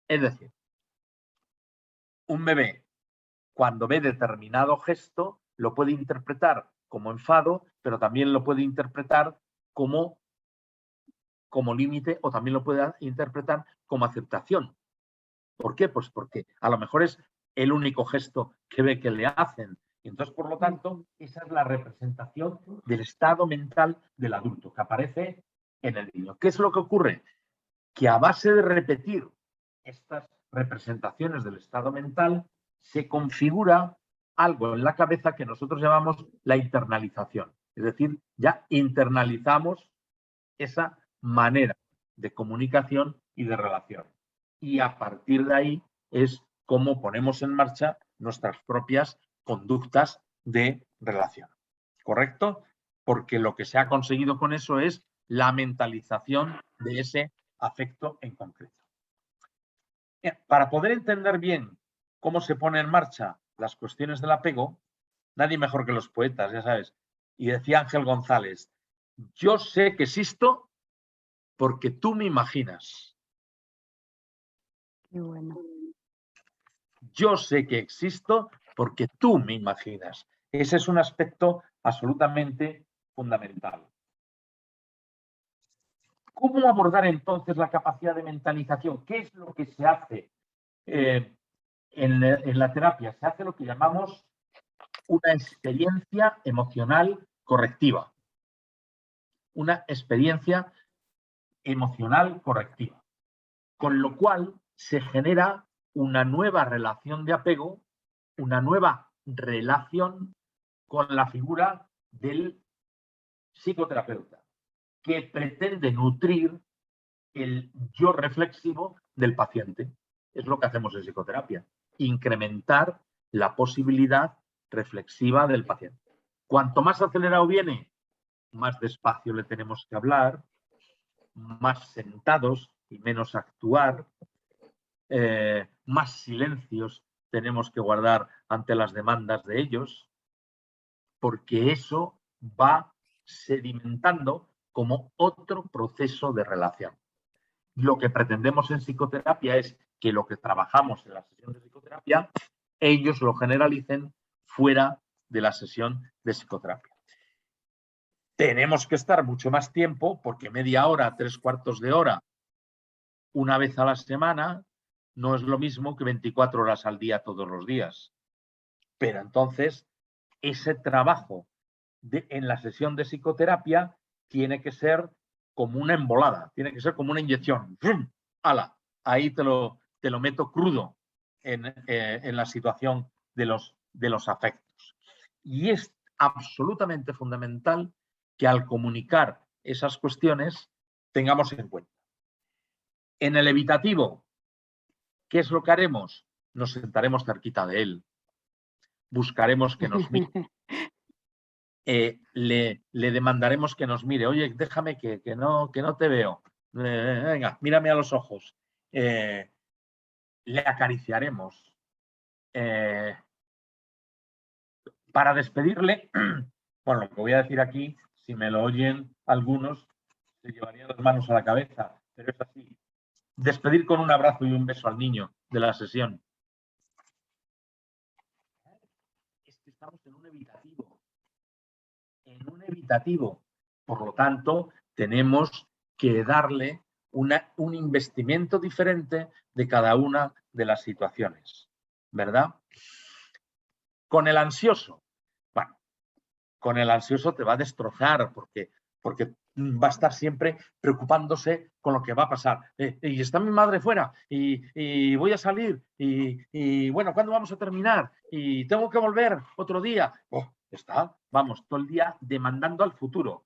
Es decir, un bebé, cuando ve determinado gesto, lo puede interpretar como enfado, pero también lo puede interpretar como límite o también lo puede interpretar como aceptación. ¿Por qué? Pues porque a lo mejor es el único gesto que ve que le hacen. Y entonces, por lo tanto, esa es la representación del estado mental del adulto que aparece en el niño. ¿Qué es lo que ocurre? Que a base de repetir estas representaciones del estado mental, se configura algo en la cabeza que nosotros llamamos la internalización. Es decir, ya internalizamos esa manera de comunicación y de relación. Y a partir de ahí es cómo ponemos en marcha nuestras propias conductas de relación. ¿Correcto? Porque lo que se ha conseguido con eso es la mentalización de ese afecto en concreto. Para poder entender bien cómo se pone en marcha las cuestiones del apego, nadie mejor que los poetas, ya sabes. Y decía Ángel González, yo sé que existo porque tú me imaginas. Qué bueno. Yo sé que existo porque tú me imaginas. Ese es un aspecto absolutamente fundamental. ¿Cómo abordar entonces la capacidad de mentalización? ¿Qué es lo que se hace en la terapia? Se hace lo que llamamos una experiencia emocional correctiva. Una experiencia emocional correctiva. Con lo cual se genera una nueva relación de apego, una nueva relación con la figura del psicoterapeuta, que pretende nutrir el yo reflexivo del paciente. Es lo que hacemos en psicoterapia, incrementar la posibilidad reflexiva del paciente. Cuanto más acelerado viene, más despacio le tenemos que hablar, más sentados y menos actuar, más silencios tenemos que guardar ante las demandas de ellos, porque eso va sedimentando como otro proceso de relación. Lo que pretendemos en psicoterapia es que lo que trabajamos en la sesión de psicoterapia, ellos lo generalicen fuera de la sesión de psicoterapia. Tenemos que estar mucho más tiempo, porque media hora, 3/4 de hora, una vez a la semana, no es lo mismo que 24 horas al día todos los días. Pero entonces, ese trabajo en la sesión de psicoterapia tiene que ser como una embolada, tiene que ser como una inyección. ¡Fum! ¡Hala! Ahí te lo meto crudo en la situación de los afectos. Y es absolutamente fundamental que al comunicar esas cuestiones tengamos en cuenta. En el evitativo, ¿qué es lo que haremos? Nos sentaremos cerquita de él, buscaremos que nos mire, le demandaremos que nos mire. Oye, déjame que no te veo. Venga, mírame a los ojos. Le acariciaremos. Para despedirle, bueno, lo que voy a decir aquí, si me lo oyen algunos, se llevarían las manos a la cabeza, pero es así. Despedir con un abrazo y un beso al niño de la sesión. Es que estamos en un evitativo. En un evitativo. Por lo tanto, tenemos que darle un investimento diferente de cada una de las situaciones, ¿verdad? Con el ansioso. Bueno, con el ansioso te va a destrozar porque va a estar siempre preocupándose con lo que va a pasar. Y está mi madre fuera y voy a salir y bueno, ¿cuándo vamos a terminar? Y tengo que volver otro día. Vamos, todo el día demandando al futuro.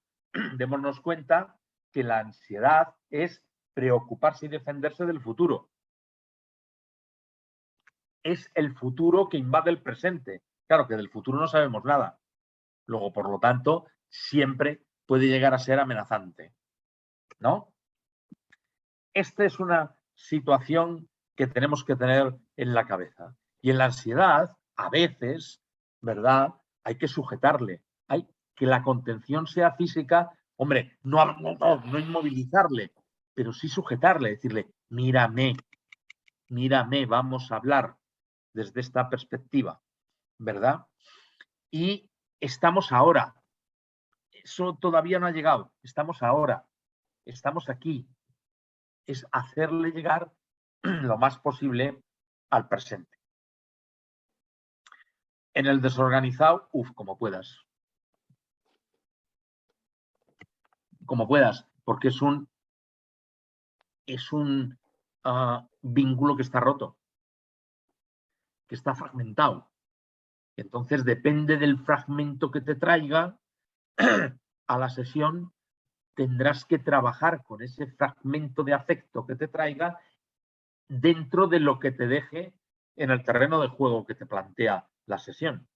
Démonos cuenta que la ansiedad es preocuparse y defenderse del futuro. Es el futuro que invade el presente. Claro que del futuro no sabemos nada. Luego, por lo tanto, siempre puede llegar a ser amenazante, ¿no? Esta es una situación que tenemos que tener en la cabeza. Y en la ansiedad, a veces, ¿verdad? Hay que sujetarle. Hay que la contención sea física. Hombre, no inmovilizarle, pero sí sujetarle, decirle, mírame, vamos a hablar desde esta perspectiva, ¿verdad? Y estamos ahora. Eso todavía no ha llegado. Estamos ahora. Estamos aquí. Es hacerle llegar lo más posible al presente. En el desorganizado, como puedas. Como puedas, porque es un vínculo que está roto, que está fragmentado. Entonces, depende del fragmento que te traiga a la sesión, tendrás que trabajar con ese fragmento de afecto que te traiga dentro de lo que te deje en el terreno de juego que te plantea la sesión.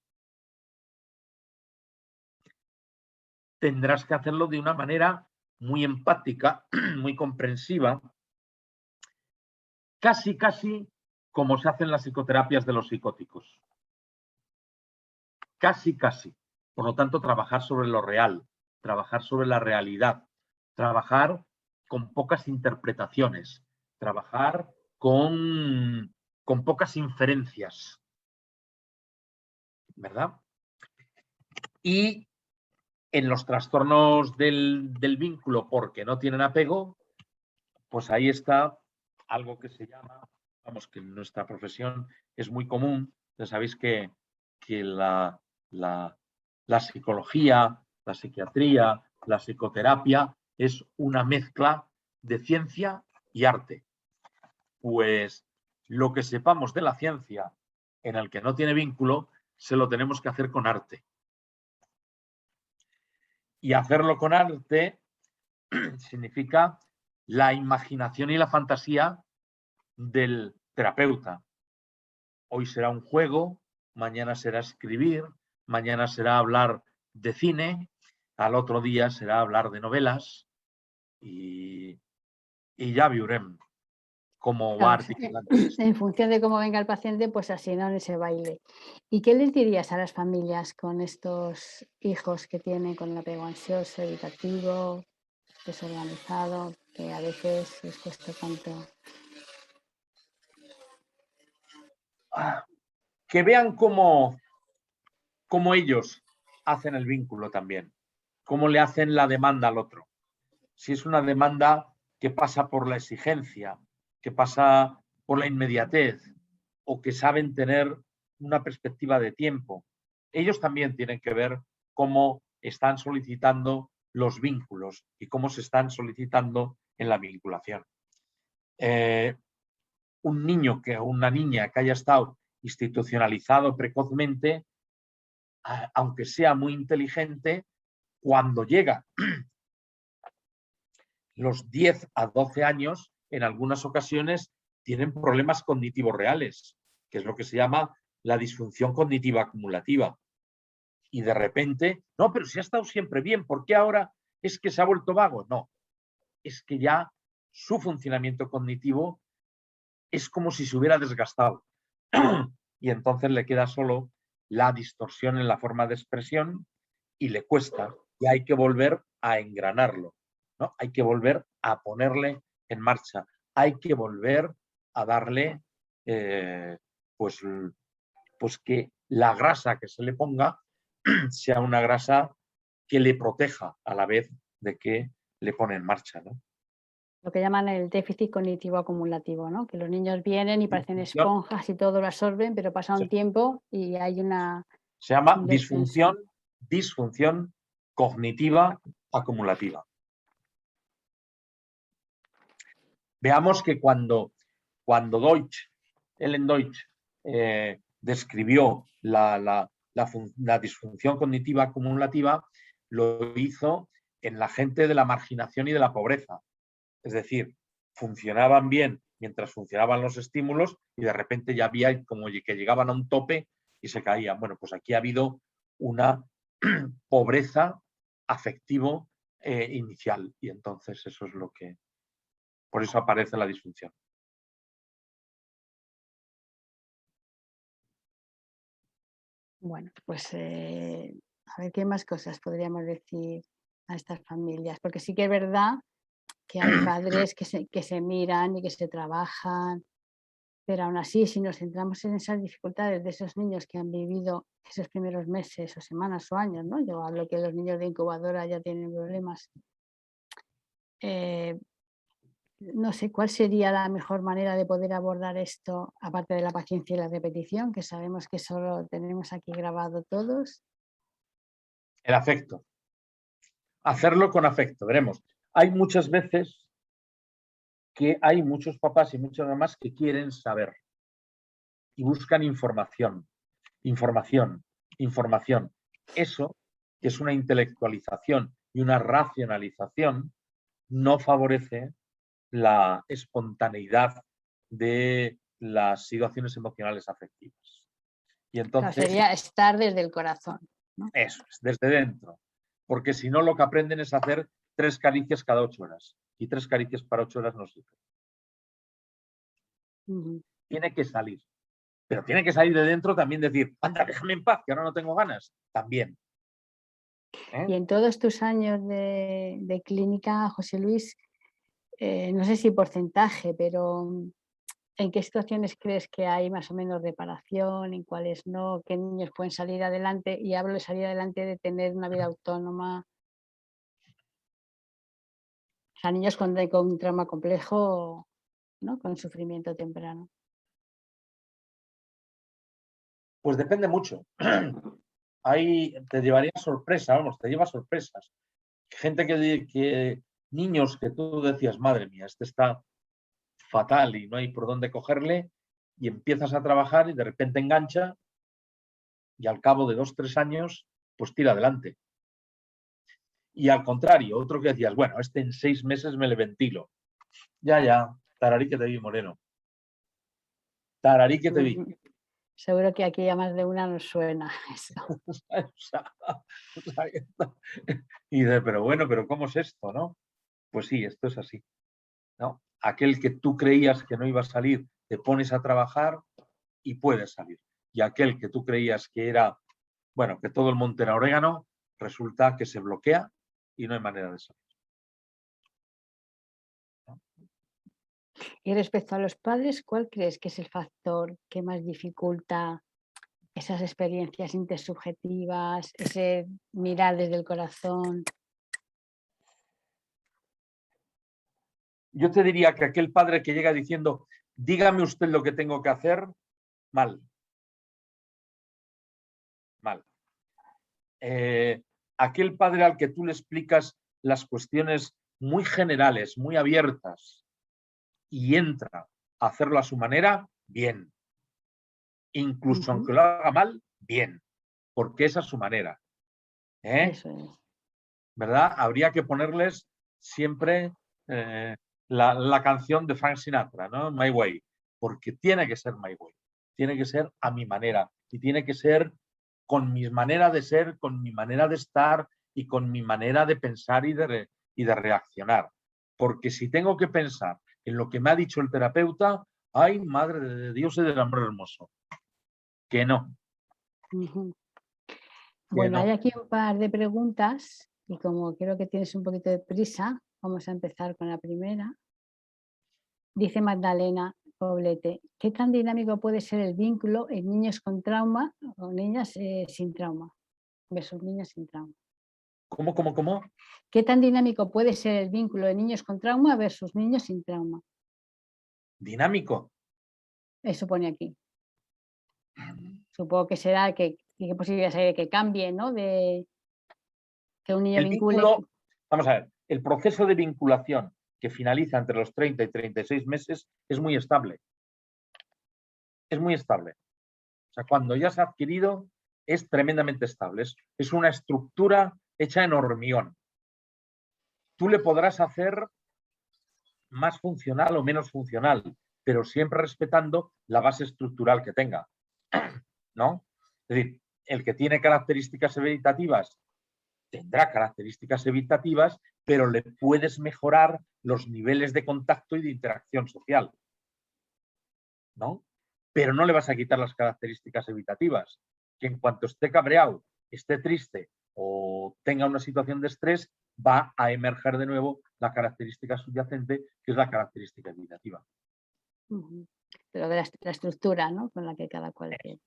Tendrás que hacerlo de una manera muy empática, muy comprensiva, casi como se hacen las psicoterapias de los psicóticos. Casi. Por lo tanto, trabajar sobre lo real, trabajar sobre la realidad, trabajar con pocas interpretaciones, trabajar con pocas inferencias, ¿verdad? Y en los trastornos del vínculo porque no tienen apego, pues ahí está algo que se llama, vamos, que en nuestra profesión es muy común. Ya sabéis que la psicología, la psiquiatría, la psicoterapia es una mezcla de ciencia y arte. Pues lo que sepamos de la ciencia en el que no tiene vínculo, se lo tenemos que hacer con arte. Y hacerlo con arte significa la imaginación y la fantasía del terapeuta. Hoy será un juego, mañana será escribir, mañana será hablar de cine, al otro día será hablar de novelas y ya veremos cómo va articulando esto. En función de cómo venga el paciente, pues así no en ese baile. ¿Y qué les dirías a las familias con estos hijos que tienen con el apego ansioso, evitativo, desorganizado, que a veces les cuesta tanto? Que vean cómo ellos hacen el vínculo también, cómo le hacen la demanda al otro. Si es una demanda que pasa por la exigencia, que pasa por la inmediatez, o que saben tener una perspectiva de tiempo. Ellos también tienen que ver cómo están solicitando los vínculos y cómo se están solicitando en la vinculación. Un niño o una niña que haya estado institucionalizado precozmente, aunque sea muy inteligente, cuando llega los 10 a 12 años, en algunas ocasiones tienen problemas cognitivos reales, que es lo que se llama la disfunción cognitiva acumulativa. Y de repente, no, pero si ha estado siempre bien, ¿por qué ahora es que se ha vuelto vago? No, es que ya su funcionamiento cognitivo es como si se hubiera desgastado. Y entonces le queda solo la distorsión en la forma de expresión y le cuesta. Y hay que volver a engranarlo, ¿no? Hay que volver a ponerle en marcha. Hay que volver a darle, pues que la grasa que se le ponga sea una grasa que le proteja a la vez de que le pone en marcha, ¿no? Lo que llaman el déficit cognitivo acumulativo, ¿no? Que los niños vienen y parecen esponjas y todo lo absorben, pero pasa un tiempo y hay una... Se llama disfunción cognitiva acumulativa. Veamos que cuando Ellen Deutsch describió la disfunción cognitiva acumulativa, lo hizo en la gente de la marginación y de la pobreza. Es decir, funcionaban bien mientras funcionaban los estímulos y de repente ya había como que llegaban a un tope y se caían. Bueno, pues aquí ha habido una pobreza afectivo inicial y entonces eso es lo que... Por eso aparece la disfunción. Bueno, pues a ver qué más cosas podríamos decir a estas familias, porque sí que es verdad que hay padres que se miran y que se trabajan, pero aún así, si nos centramos en esas dificultades de esos niños que han vivido esos primeros meses o semanas o años, ¿no? Yo hablo que los niños de incubadora ya tienen problemas. No sé cuál sería la mejor manera de poder abordar esto, aparte de la paciencia y la repetición, que sabemos que solo tenemos aquí grabado todos. El afecto. Hacerlo con afecto, veremos. Hay muchas veces que hay muchos papás y muchas mamás que quieren saber y buscan información. Eso, que es una intelectualización y una racionalización, no favorece la espontaneidad de las situaciones emocionales afectivas. Y entonces, claro, sería estar desde el corazón, ¿no? Eso es, desde dentro. Porque si no, lo que aprenden es hacer 3 caricias cada 8 horas. Y 3 caricias para 8 horas no sirve. Tiene que salir. Pero tiene que salir de dentro también decir, anda, déjame en paz, que ahora no tengo ganas. También. Y en todos tus años de clínica, José Luis, no sé si porcentaje, pero ¿en qué situaciones crees que hay más o menos reparación? ¿En cuáles no? ¿Qué niños pueden salir adelante? Y hablo de salir adelante de tener una vida autónoma. O sea, niños con un trauma complejo, ¿no? Con sufrimiento temprano. Pues depende mucho. Ahí te llevaría sorpresa, vamos, te lleva sorpresas. Gente niños que tú decías, madre mía, este está fatal y no hay por dónde cogerle, y empiezas a trabajar y de repente engancha y al cabo de 2 o 3 años, pues tira adelante. Y al contrario, otro que decías, bueno, este en 6 meses me le ventilo. Ya, tararí que te vi, Moreno. Tararí que te vi. Seguro que aquí a más de una nos suena eso. Y dice, pero bueno, pero ¿cómo es esto, no? Pues sí, esto es así, ¿no? Aquel que tú creías que no iba a salir, te pones a trabajar y puedes salir. Y aquel que tú creías que era, bueno, que todo el monte era orégano, resulta que se bloquea y no hay manera de salir. Y respecto a los padres, ¿cuál crees que es el factor que más dificulta esas experiencias intersubjetivas, ese mirar desde el corazón? Yo te diría que aquel padre que llega diciendo, dígame usted lo que tengo que hacer, mal. Mal. Aquel padre al que tú le explicas las cuestiones muy generales, muy abiertas, y entra a hacerlo a su manera, bien. Incluso aunque lo haga mal, bien, porque esa es su manera. Eso es. ¿Verdad? Habría que ponerles siempre la canción de Frank Sinatra, ¿no? My Way, porque tiene que ser My Way, tiene que ser a mi manera y tiene que ser con mi manera de ser, con mi manera de estar y con mi manera de pensar y de reaccionar. Porque si tengo que pensar en lo que me ha dicho el terapeuta, ay, madre de Dios y del amor hermoso, que no. Bueno, hay no. aquí un par de preguntas y como creo que tienes un poquito de prisa, vamos a empezar con la primera. Dice Magdalena Poblete, ¿qué tan dinámico puede ser el vínculo en niños con trauma o niñas sin trauma versus niños sin trauma? ¿Cómo? ¿Qué tan dinámico puede ser el vínculo de niños con trauma versus niños sin trauma? Dinámico. Eso pone aquí. Supongo que será que qué posibilidades hay de que cambie, ¿no? De que un niño El vincule. vínculo, vamos a ver, el proceso de vinculación que finaliza entre los 30 y 36 meses es muy estable. Es muy estable. O sea, cuando ya se ha adquirido, es tremendamente estable. Es una estructura hecha en hormigón. Tú le podrás hacer más funcional o menos funcional, pero siempre respetando la base estructural que tenga, ¿no? Es decir, el que tiene características evitativas tendrá características evitativas, pero le puedes mejorar los niveles de contacto y de interacción social, ¿no? Pero no le vas a quitar las características evitativas, que en cuanto esté cabreado, esté triste o tenga una situación de estrés, va a emerger de nuevo la característica subyacente, que es la característica evitativa. Pero de la estructura, ¿no? Con la que cada cual quiere.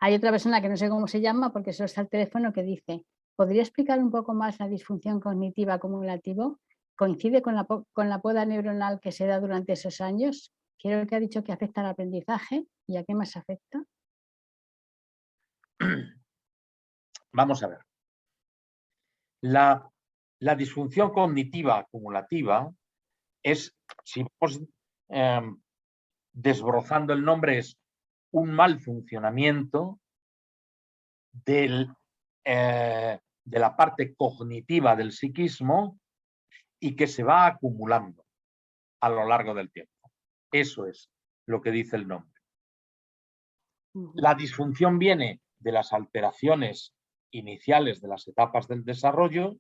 Hay otra persona que no sé cómo se llama porque solo está el teléfono que dice, ¿podría explicar un poco más la disfunción cognitiva acumulativa? ¿Coincide con la poda neuronal que se da durante esos años? Creo que ha dicho que afecta al aprendizaje. ¿Y a qué más afecta? Vamos a ver. La disfunción cognitiva acumulativa es, si vamos desbrozando el nombre, es un mal funcionamiento de la parte cognitiva del psiquismo y que se va acumulando a lo largo del tiempo. Eso es lo que dice el nombre. La disfunción viene de las alteraciones iniciales de las etapas del desarrollo.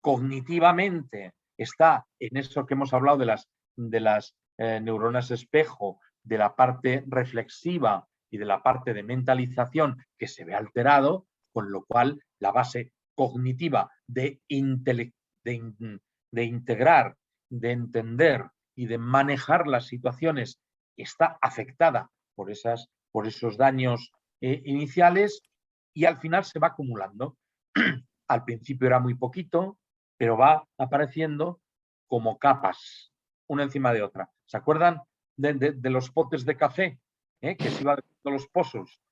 Cognitivamente está en eso que hemos hablado de las neuronas espejo, de la parte reflexiva y de la parte de mentalización que se ve alterado, con lo cual la base cognitiva de integrar, de entender y de manejar las situaciones está afectada por esos daños iniciales y al final se va acumulando. Al principio era muy poquito, pero va apareciendo como capas, una encima de otra. ¿Se acuerdan de los potes de café? Que se iba de los pozos.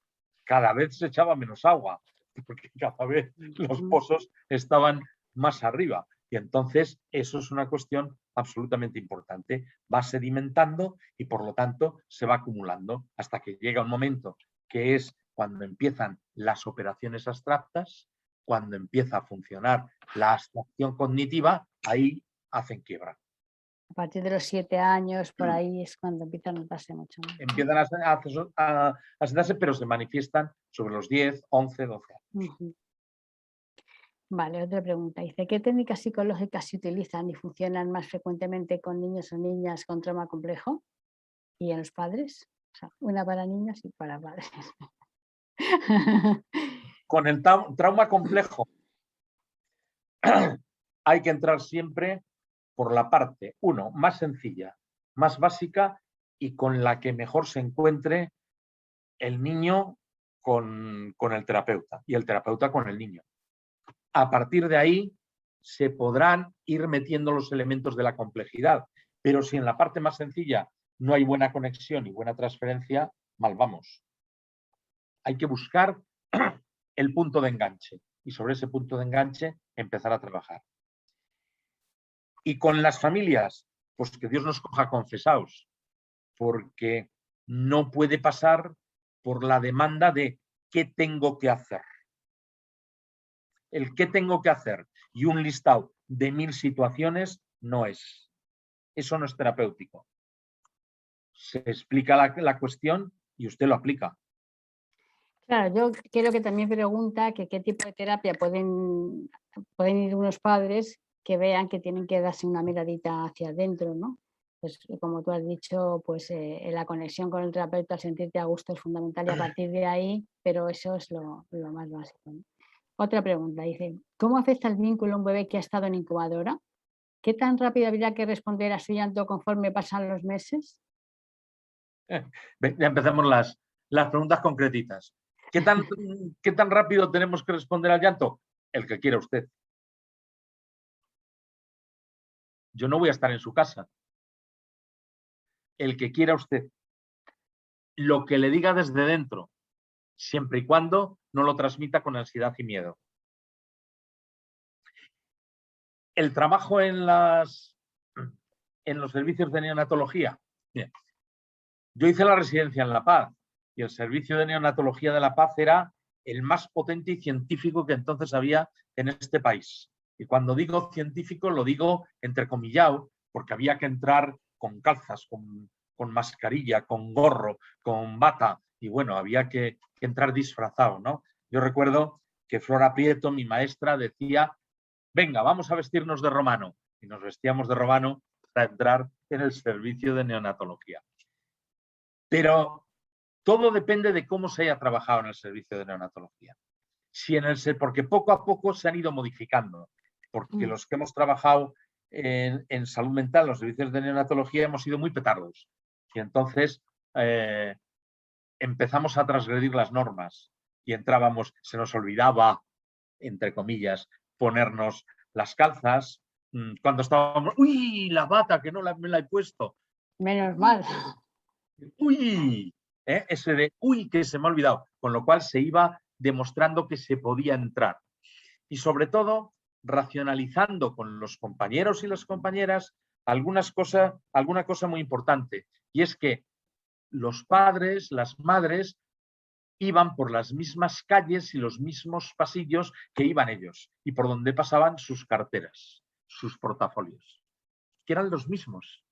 Cada vez se echaba menos agua, porque cada vez los pozos estaban más arriba. Y entonces eso es una cuestión absolutamente importante. Va sedimentando y por lo tanto se va acumulando hasta que llega un momento que es cuando empiezan las operaciones abstractas, cuando empieza a funcionar la abstracción cognitiva, ahí hacen quiebra. A partir de los 7 años, por ahí es cuando empieza a notarse mucho más. Empiezan a sentarse, pero se manifiestan sobre los 10, 11, 12 años. Ujú. Vale, otra pregunta. Dice, ¿qué técnicas psicológicas se utilizan y funcionan más frecuentemente con niños o niñas con trauma complejo y en los padres? O sea, una para niños y para padres. Con el trauma complejo hay que entrar siempre por la parte, uno, más sencilla, más básica y con la que mejor se encuentre el niño con el terapeuta y el terapeuta con el niño. A partir de ahí se podrán ir metiendo los elementos de la complejidad, pero si en la parte más sencilla no hay buena conexión y buena transferencia, mal vamos. Hay que buscar el punto de enganche y sobre ese punto de enganche empezar a trabajar. Y con las familias, pues que Dios nos coja confesados, porque no puede pasar por la demanda de ¿qué tengo que hacer? El qué tengo que hacer y un listado de 1000 situaciones no es. Eso no es terapéutico. Se explica la cuestión y usted lo aplica. Claro, yo creo que también pregunta que qué tipo de terapia pueden ir unos padres que vean que tienen que darse una miradita hacia adentro, ¿no? Pues como tú has dicho, pues la conexión con el terapeuta, al sentirte a gusto es fundamental y a partir de ahí, pero eso es lo más básico, ¿no? Otra pregunta, dice, ¿cómo afecta el vínculo a un bebé que ha estado en incubadora? ¿Qué tan rápido habría que responder a su llanto conforme pasan los meses? Ya empezamos las preguntas concretitas. ¿Qué tan rápido tenemos que responder al llanto? El que quiera usted. Yo no voy a estar en su casa. El que quiera usted. Lo que le diga desde dentro, siempre y cuando no lo transmita con ansiedad y miedo. El trabajo en los servicios de neonatología. Bien. Yo hice la residencia en La Paz y el servicio de neonatología de La Paz era el más potente y científico que entonces había en este país. Y cuando digo científico lo digo entrecomillado, porque había que entrar con calzas, con mascarilla, con gorro, con bata, y bueno, había que entrar disfrazado, ¿no? Yo recuerdo que Flora Prieto, mi maestra, decía, venga, vamos a vestirnos de romano. Y nos vestíamos de romano para entrar en el servicio de neonatología. Pero todo depende de cómo se haya trabajado en el servicio de neonatología. Porque poco a poco se han ido modificando, porque los que hemos trabajado en salud mental, en los servicios de neonatología, hemos sido muy petardos. Y entonces empezamos a transgredir las normas y entrábamos, se nos olvidaba, entre comillas, ponernos las calzas. Cuando estábamos, ¡uy! La bata, que no me la he puesto. Menos mal. ¡Uy! Ese de ¡uy! Que se me ha olvidado. Con lo cual se iba demostrando que se podía entrar. Y sobre todo, racionalizando con los compañeros y las compañeras alguna cosa muy importante. Y es que los padres, las madres, iban por las mismas calles y los mismos pasillos que iban ellos y por donde pasaban sus carteras, sus portafolios, que eran los mismos.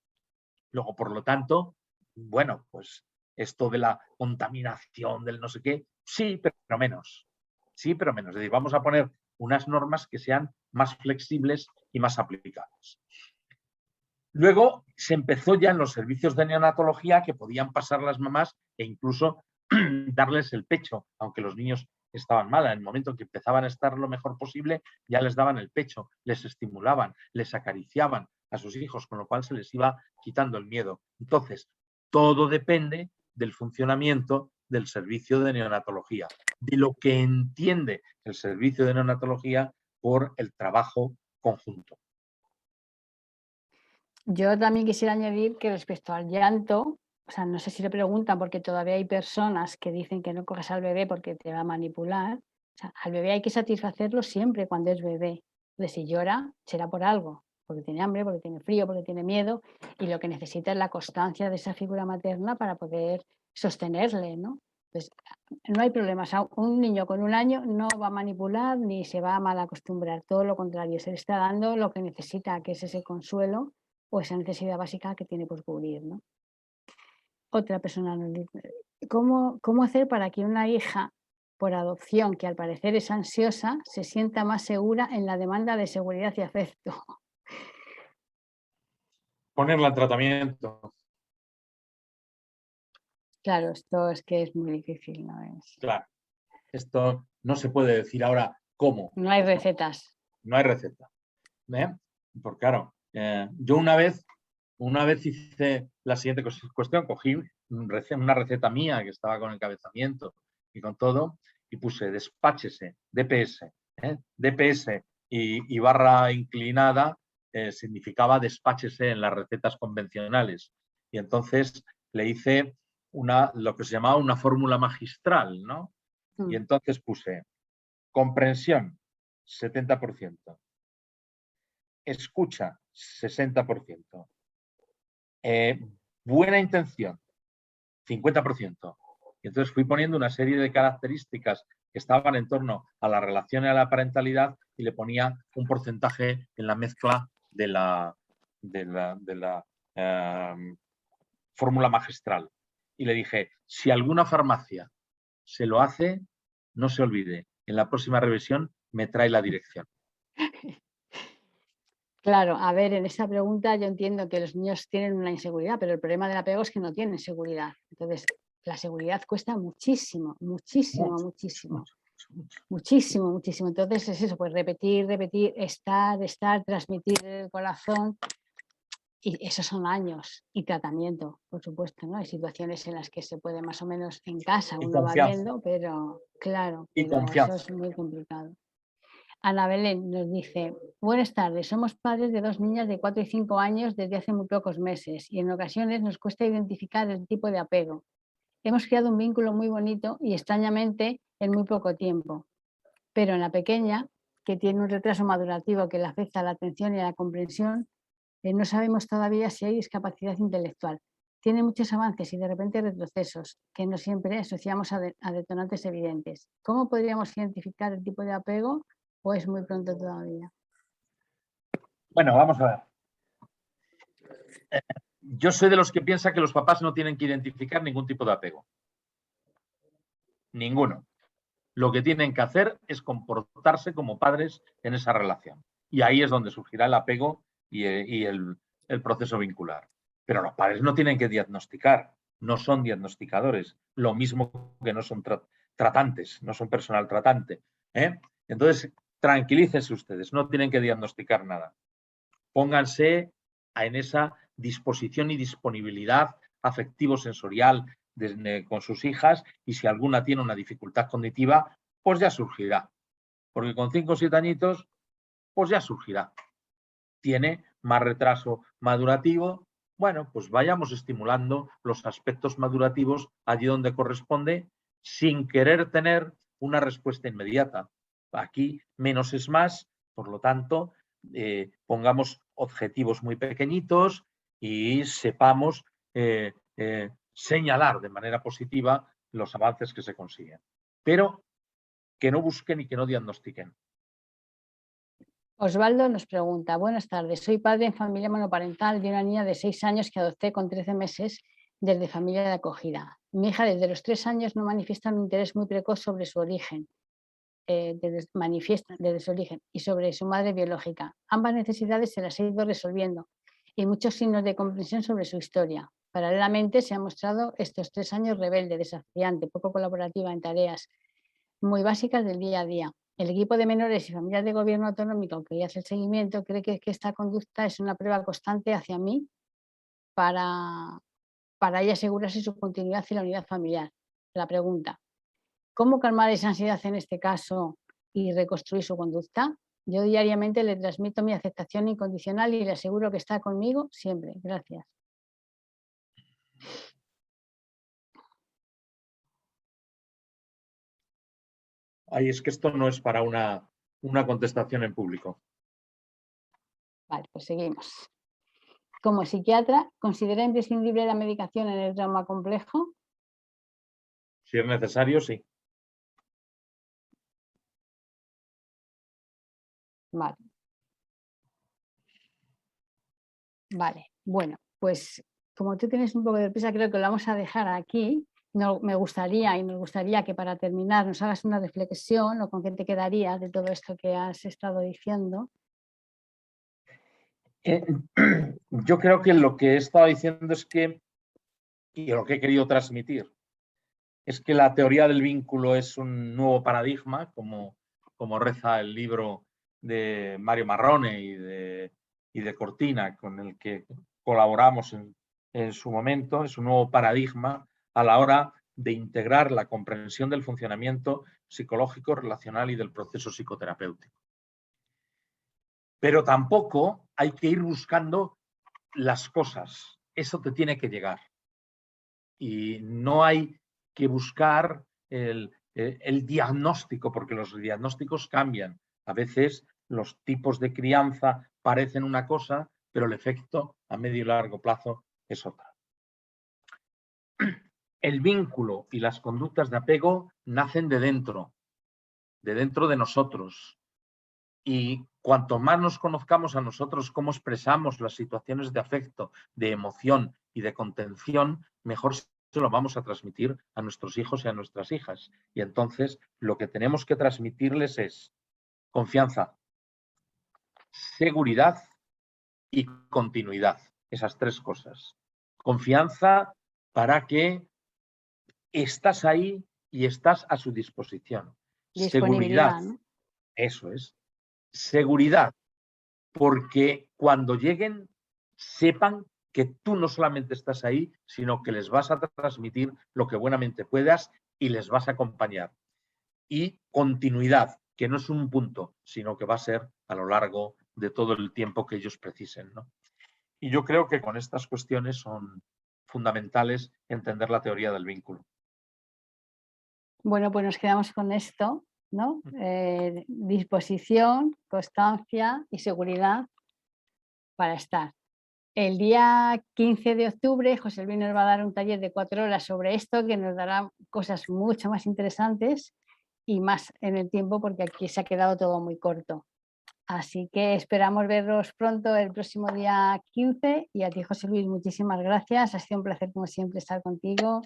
Luego, por lo tanto, bueno, pues esto de la contaminación, del no sé qué, sí, pero menos. Sí, pero menos. Es decir, vamos a poner unas normas que sean más flexibles y más aplicables. Luego se empezó ya en los servicios de neonatología que podían pasar las mamás e incluso darles el pecho, aunque los niños estaban mal. En el momento en que empezaban a estar lo mejor posible, ya les daban el pecho, les estimulaban, les acariciaban a sus hijos, con lo cual se les iba quitando el miedo. Entonces, todo depende del funcionamiento del servicio de neonatología, de lo que entiende el servicio de neonatología por el trabajo conjunto. Yo también quisiera añadir que respecto al llanto, o sea, no sé si le preguntan porque todavía hay personas que dicen que no coges al bebé porque te va a manipular. O sea, al bebé hay que satisfacerlo siempre cuando es bebé. Entonces, si llora, será por algo, porque tiene hambre, porque tiene frío, porque tiene miedo, y lo que necesita es la constancia de esa figura materna para poder sostenerle, ¿no? Entonces, no hay problema. O sea, un niño con 1 año no va a manipular ni se va a mal acostumbrar, todo lo contrario, se le está dando lo que necesita, que es ese consuelo o esa necesidad básica que tiene por cubrir, ¿no? Otra persona nos dice, ¿cómo hacer para que una hija por adopción, que al parecer es ansiosa, se sienta más segura en la demanda de seguridad y afecto? Ponerla en tratamiento. Claro, esto es que es muy difícil, ¿no? Claro. Esto no se puede decir ahora cómo. No hay recetas. No hay receta. Porque claro, yo una vez hice la siguiente cuestión, cogí una receta mía que estaba con encabezamiento y con todo, y puse despáchese, DPS. DPS y barra inclinada significaba despáchese en las recetas convencionales. Y entonces le hice lo que se llamaba una fórmula magistral, ¿no? Y entonces puse comprensión, 70%. Escucha, 60%. Buena intención, 50%. Y entonces fui poniendo una serie de características que estaban en torno a la relación y a la parentalidad y le ponía un porcentaje en la mezcla de la fórmula magistral. Y le dije, si alguna farmacia se lo hace, no se olvide, en la próxima revisión me trae la dirección. Claro, a ver, en esa pregunta yo entiendo que los niños tienen una inseguridad, pero el problema del apego es que no tienen seguridad. Entonces, la seguridad cuesta muchísimo, muchísimo, Mucho, muchísimo. mucho, mucho. Muchísimo, muchísimo. Entonces es eso, pues repetir, estar, transmitir el corazón. Y esos son años y tratamiento, por supuesto, ¿no? Hay situaciones en las que se puede más o menos en casa, Y uno va confianza. viendo, pero claro, Y pero eso confianza. es muy complicado. Ana Belén nos dice, buenas tardes, somos padres de 2 niñas de 4 y 5 años desde hace muy pocos meses y en ocasiones nos cuesta identificar el tipo de apego. Hemos creado un vínculo muy bonito y extrañamente en muy poco tiempo, pero en la pequeña, que tiene un retraso madurativo que le afecta a la atención y a la comprensión, no sabemos todavía si hay discapacidad intelectual. Tiene muchos avances y de repente retrocesos que no siempre asociamos a detonantes evidentes. ¿Cómo podríamos identificar el tipo de apego o es muy pronto todavía? Bueno, vamos a ver. Yo soy de los que piensa que los papás no tienen que identificar ningún tipo de apego. Ninguno. Lo que tienen que hacer es comportarse como padres en esa relación. Y ahí es donde surgirá el apego y el proceso vincular. Pero los padres no tienen que diagnosticar, no son diagnosticadores, lo mismo que no son tratantes, no son personal tratante. Entonces, tranquilícense ustedes, no tienen que diagnosticar nada. Pónganse en esa disposición y disponibilidad afectivo-sensorial con sus hijas y si alguna tiene una dificultad cognitiva, pues ya surgirá. Porque con 5 o 7 añitos, pues ya surgirá. Tiene más retraso madurativo. Bueno, pues vayamos estimulando los aspectos madurativos allí donde corresponde sin querer tener una respuesta inmediata. Aquí menos es más, por lo tanto, pongamos objetivos muy pequeñitos y sepamos señalar de manera positiva los avances que se consiguen. Pero que no busquen y que no diagnostiquen. Osvaldo nos pregunta, buenas tardes, soy padre en familia monoparental de una niña de 6 años que adopté con 13 meses desde familia de acogida. Mi hija desde los 3 años no manifiesta un interés muy precoz sobre su origen, manifiesta desde su origen y sobre su madre biológica. Ambas necesidades se las he ido resolviendo y muchos signos de comprensión sobre su historia. Paralelamente se ha mostrado estos 3 años rebelde, desafiante, poco colaborativa en tareas muy básicas del día a día. El equipo de menores y familias de gobierno autonómico que hace el seguimiento cree que esta conducta es una prueba constante hacia mí para ella asegurarse su continuidad y la unidad familiar. La pregunta, ¿cómo calmar esa ansiedad en este caso y reconstruir su conducta? Yo diariamente le transmito mi aceptación incondicional y le aseguro que está conmigo siempre. Gracias. Ay, es que esto no es para una contestación en público. Vale, pues seguimos. Como psiquiatra, ¿considera imprescindible la medicación en el trauma complejo? Si es necesario, sí. Vale. Vale, bueno, pues como tú tienes un poco de prisa, creo que lo vamos a dejar aquí. No, me gustaría y nos gustaría que para terminar nos hagas una reflexión o con qué te quedarías de todo esto que has estado diciendo. Yo creo que lo que he estado diciendo es que, y lo que he querido transmitir, es que la teoría del vínculo es un nuevo paradigma, como reza el libro de Mario Marrone y de Cortina, con el que colaboramos en su momento. Es un nuevo paradigma a la hora de integrar la comprensión del funcionamiento psicológico, relacional y del proceso psicoterapéutico. Pero tampoco hay que ir buscando las cosas. Eso te tiene que llegar. Y no hay que buscar el diagnóstico, porque los diagnósticos cambian. A veces los tipos de crianza parecen una cosa, pero el efecto a medio y largo plazo es otra. El vínculo y las conductas de apego nacen de dentro de nosotros. Y cuanto más nos conozcamos a nosotros, cómo expresamos las situaciones de afecto, de emoción y de contención, mejor se lo vamos a transmitir a nuestros hijos y a nuestras hijas. Y entonces lo que tenemos que transmitirles es confianza, seguridad y continuidad. Esas tres cosas. Confianza para que estás ahí y estás a su disposición. Seguridad, ¿no? Eso es. Seguridad, porque cuando lleguen sepan que tú no solamente estás ahí, sino que les vas a transmitir lo que buenamente puedas y les vas a acompañar. Y continuidad, que no es un punto, sino que va a ser a lo largo de todo el tiempo que ellos precisen, ¿no? Y yo creo que con estas cuestiones son fundamentales entender la teoría del vínculo. Bueno, pues nos quedamos con esto, ¿no? Disposición, constancia y seguridad para estar. El día 15 de octubre, José Luis nos va a dar un taller de 4 horas sobre esto, que nos dará cosas mucho más interesantes y más en el tiempo, porque aquí se ha quedado todo muy corto. Así que esperamos verlos pronto el próximo día 15. Y a ti, José Luis, muchísimas gracias. Ha sido un placer, como siempre, estar contigo.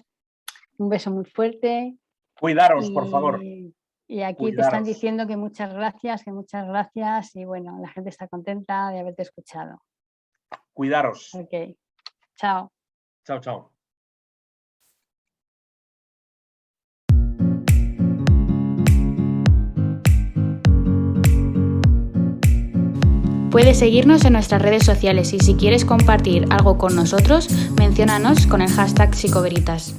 Un beso muy fuerte. Cuidaros, por favor. Y aquí Cuidaros. te están diciendo que muchas gracias, y bueno, la gente está contenta de haberte escuchado. Cuidaros. Ok, chao. Chao, chao. Puedes seguirnos en nuestras redes sociales y si quieres compartir algo con nosotros, menciónanos con el hashtag Psicoveritas.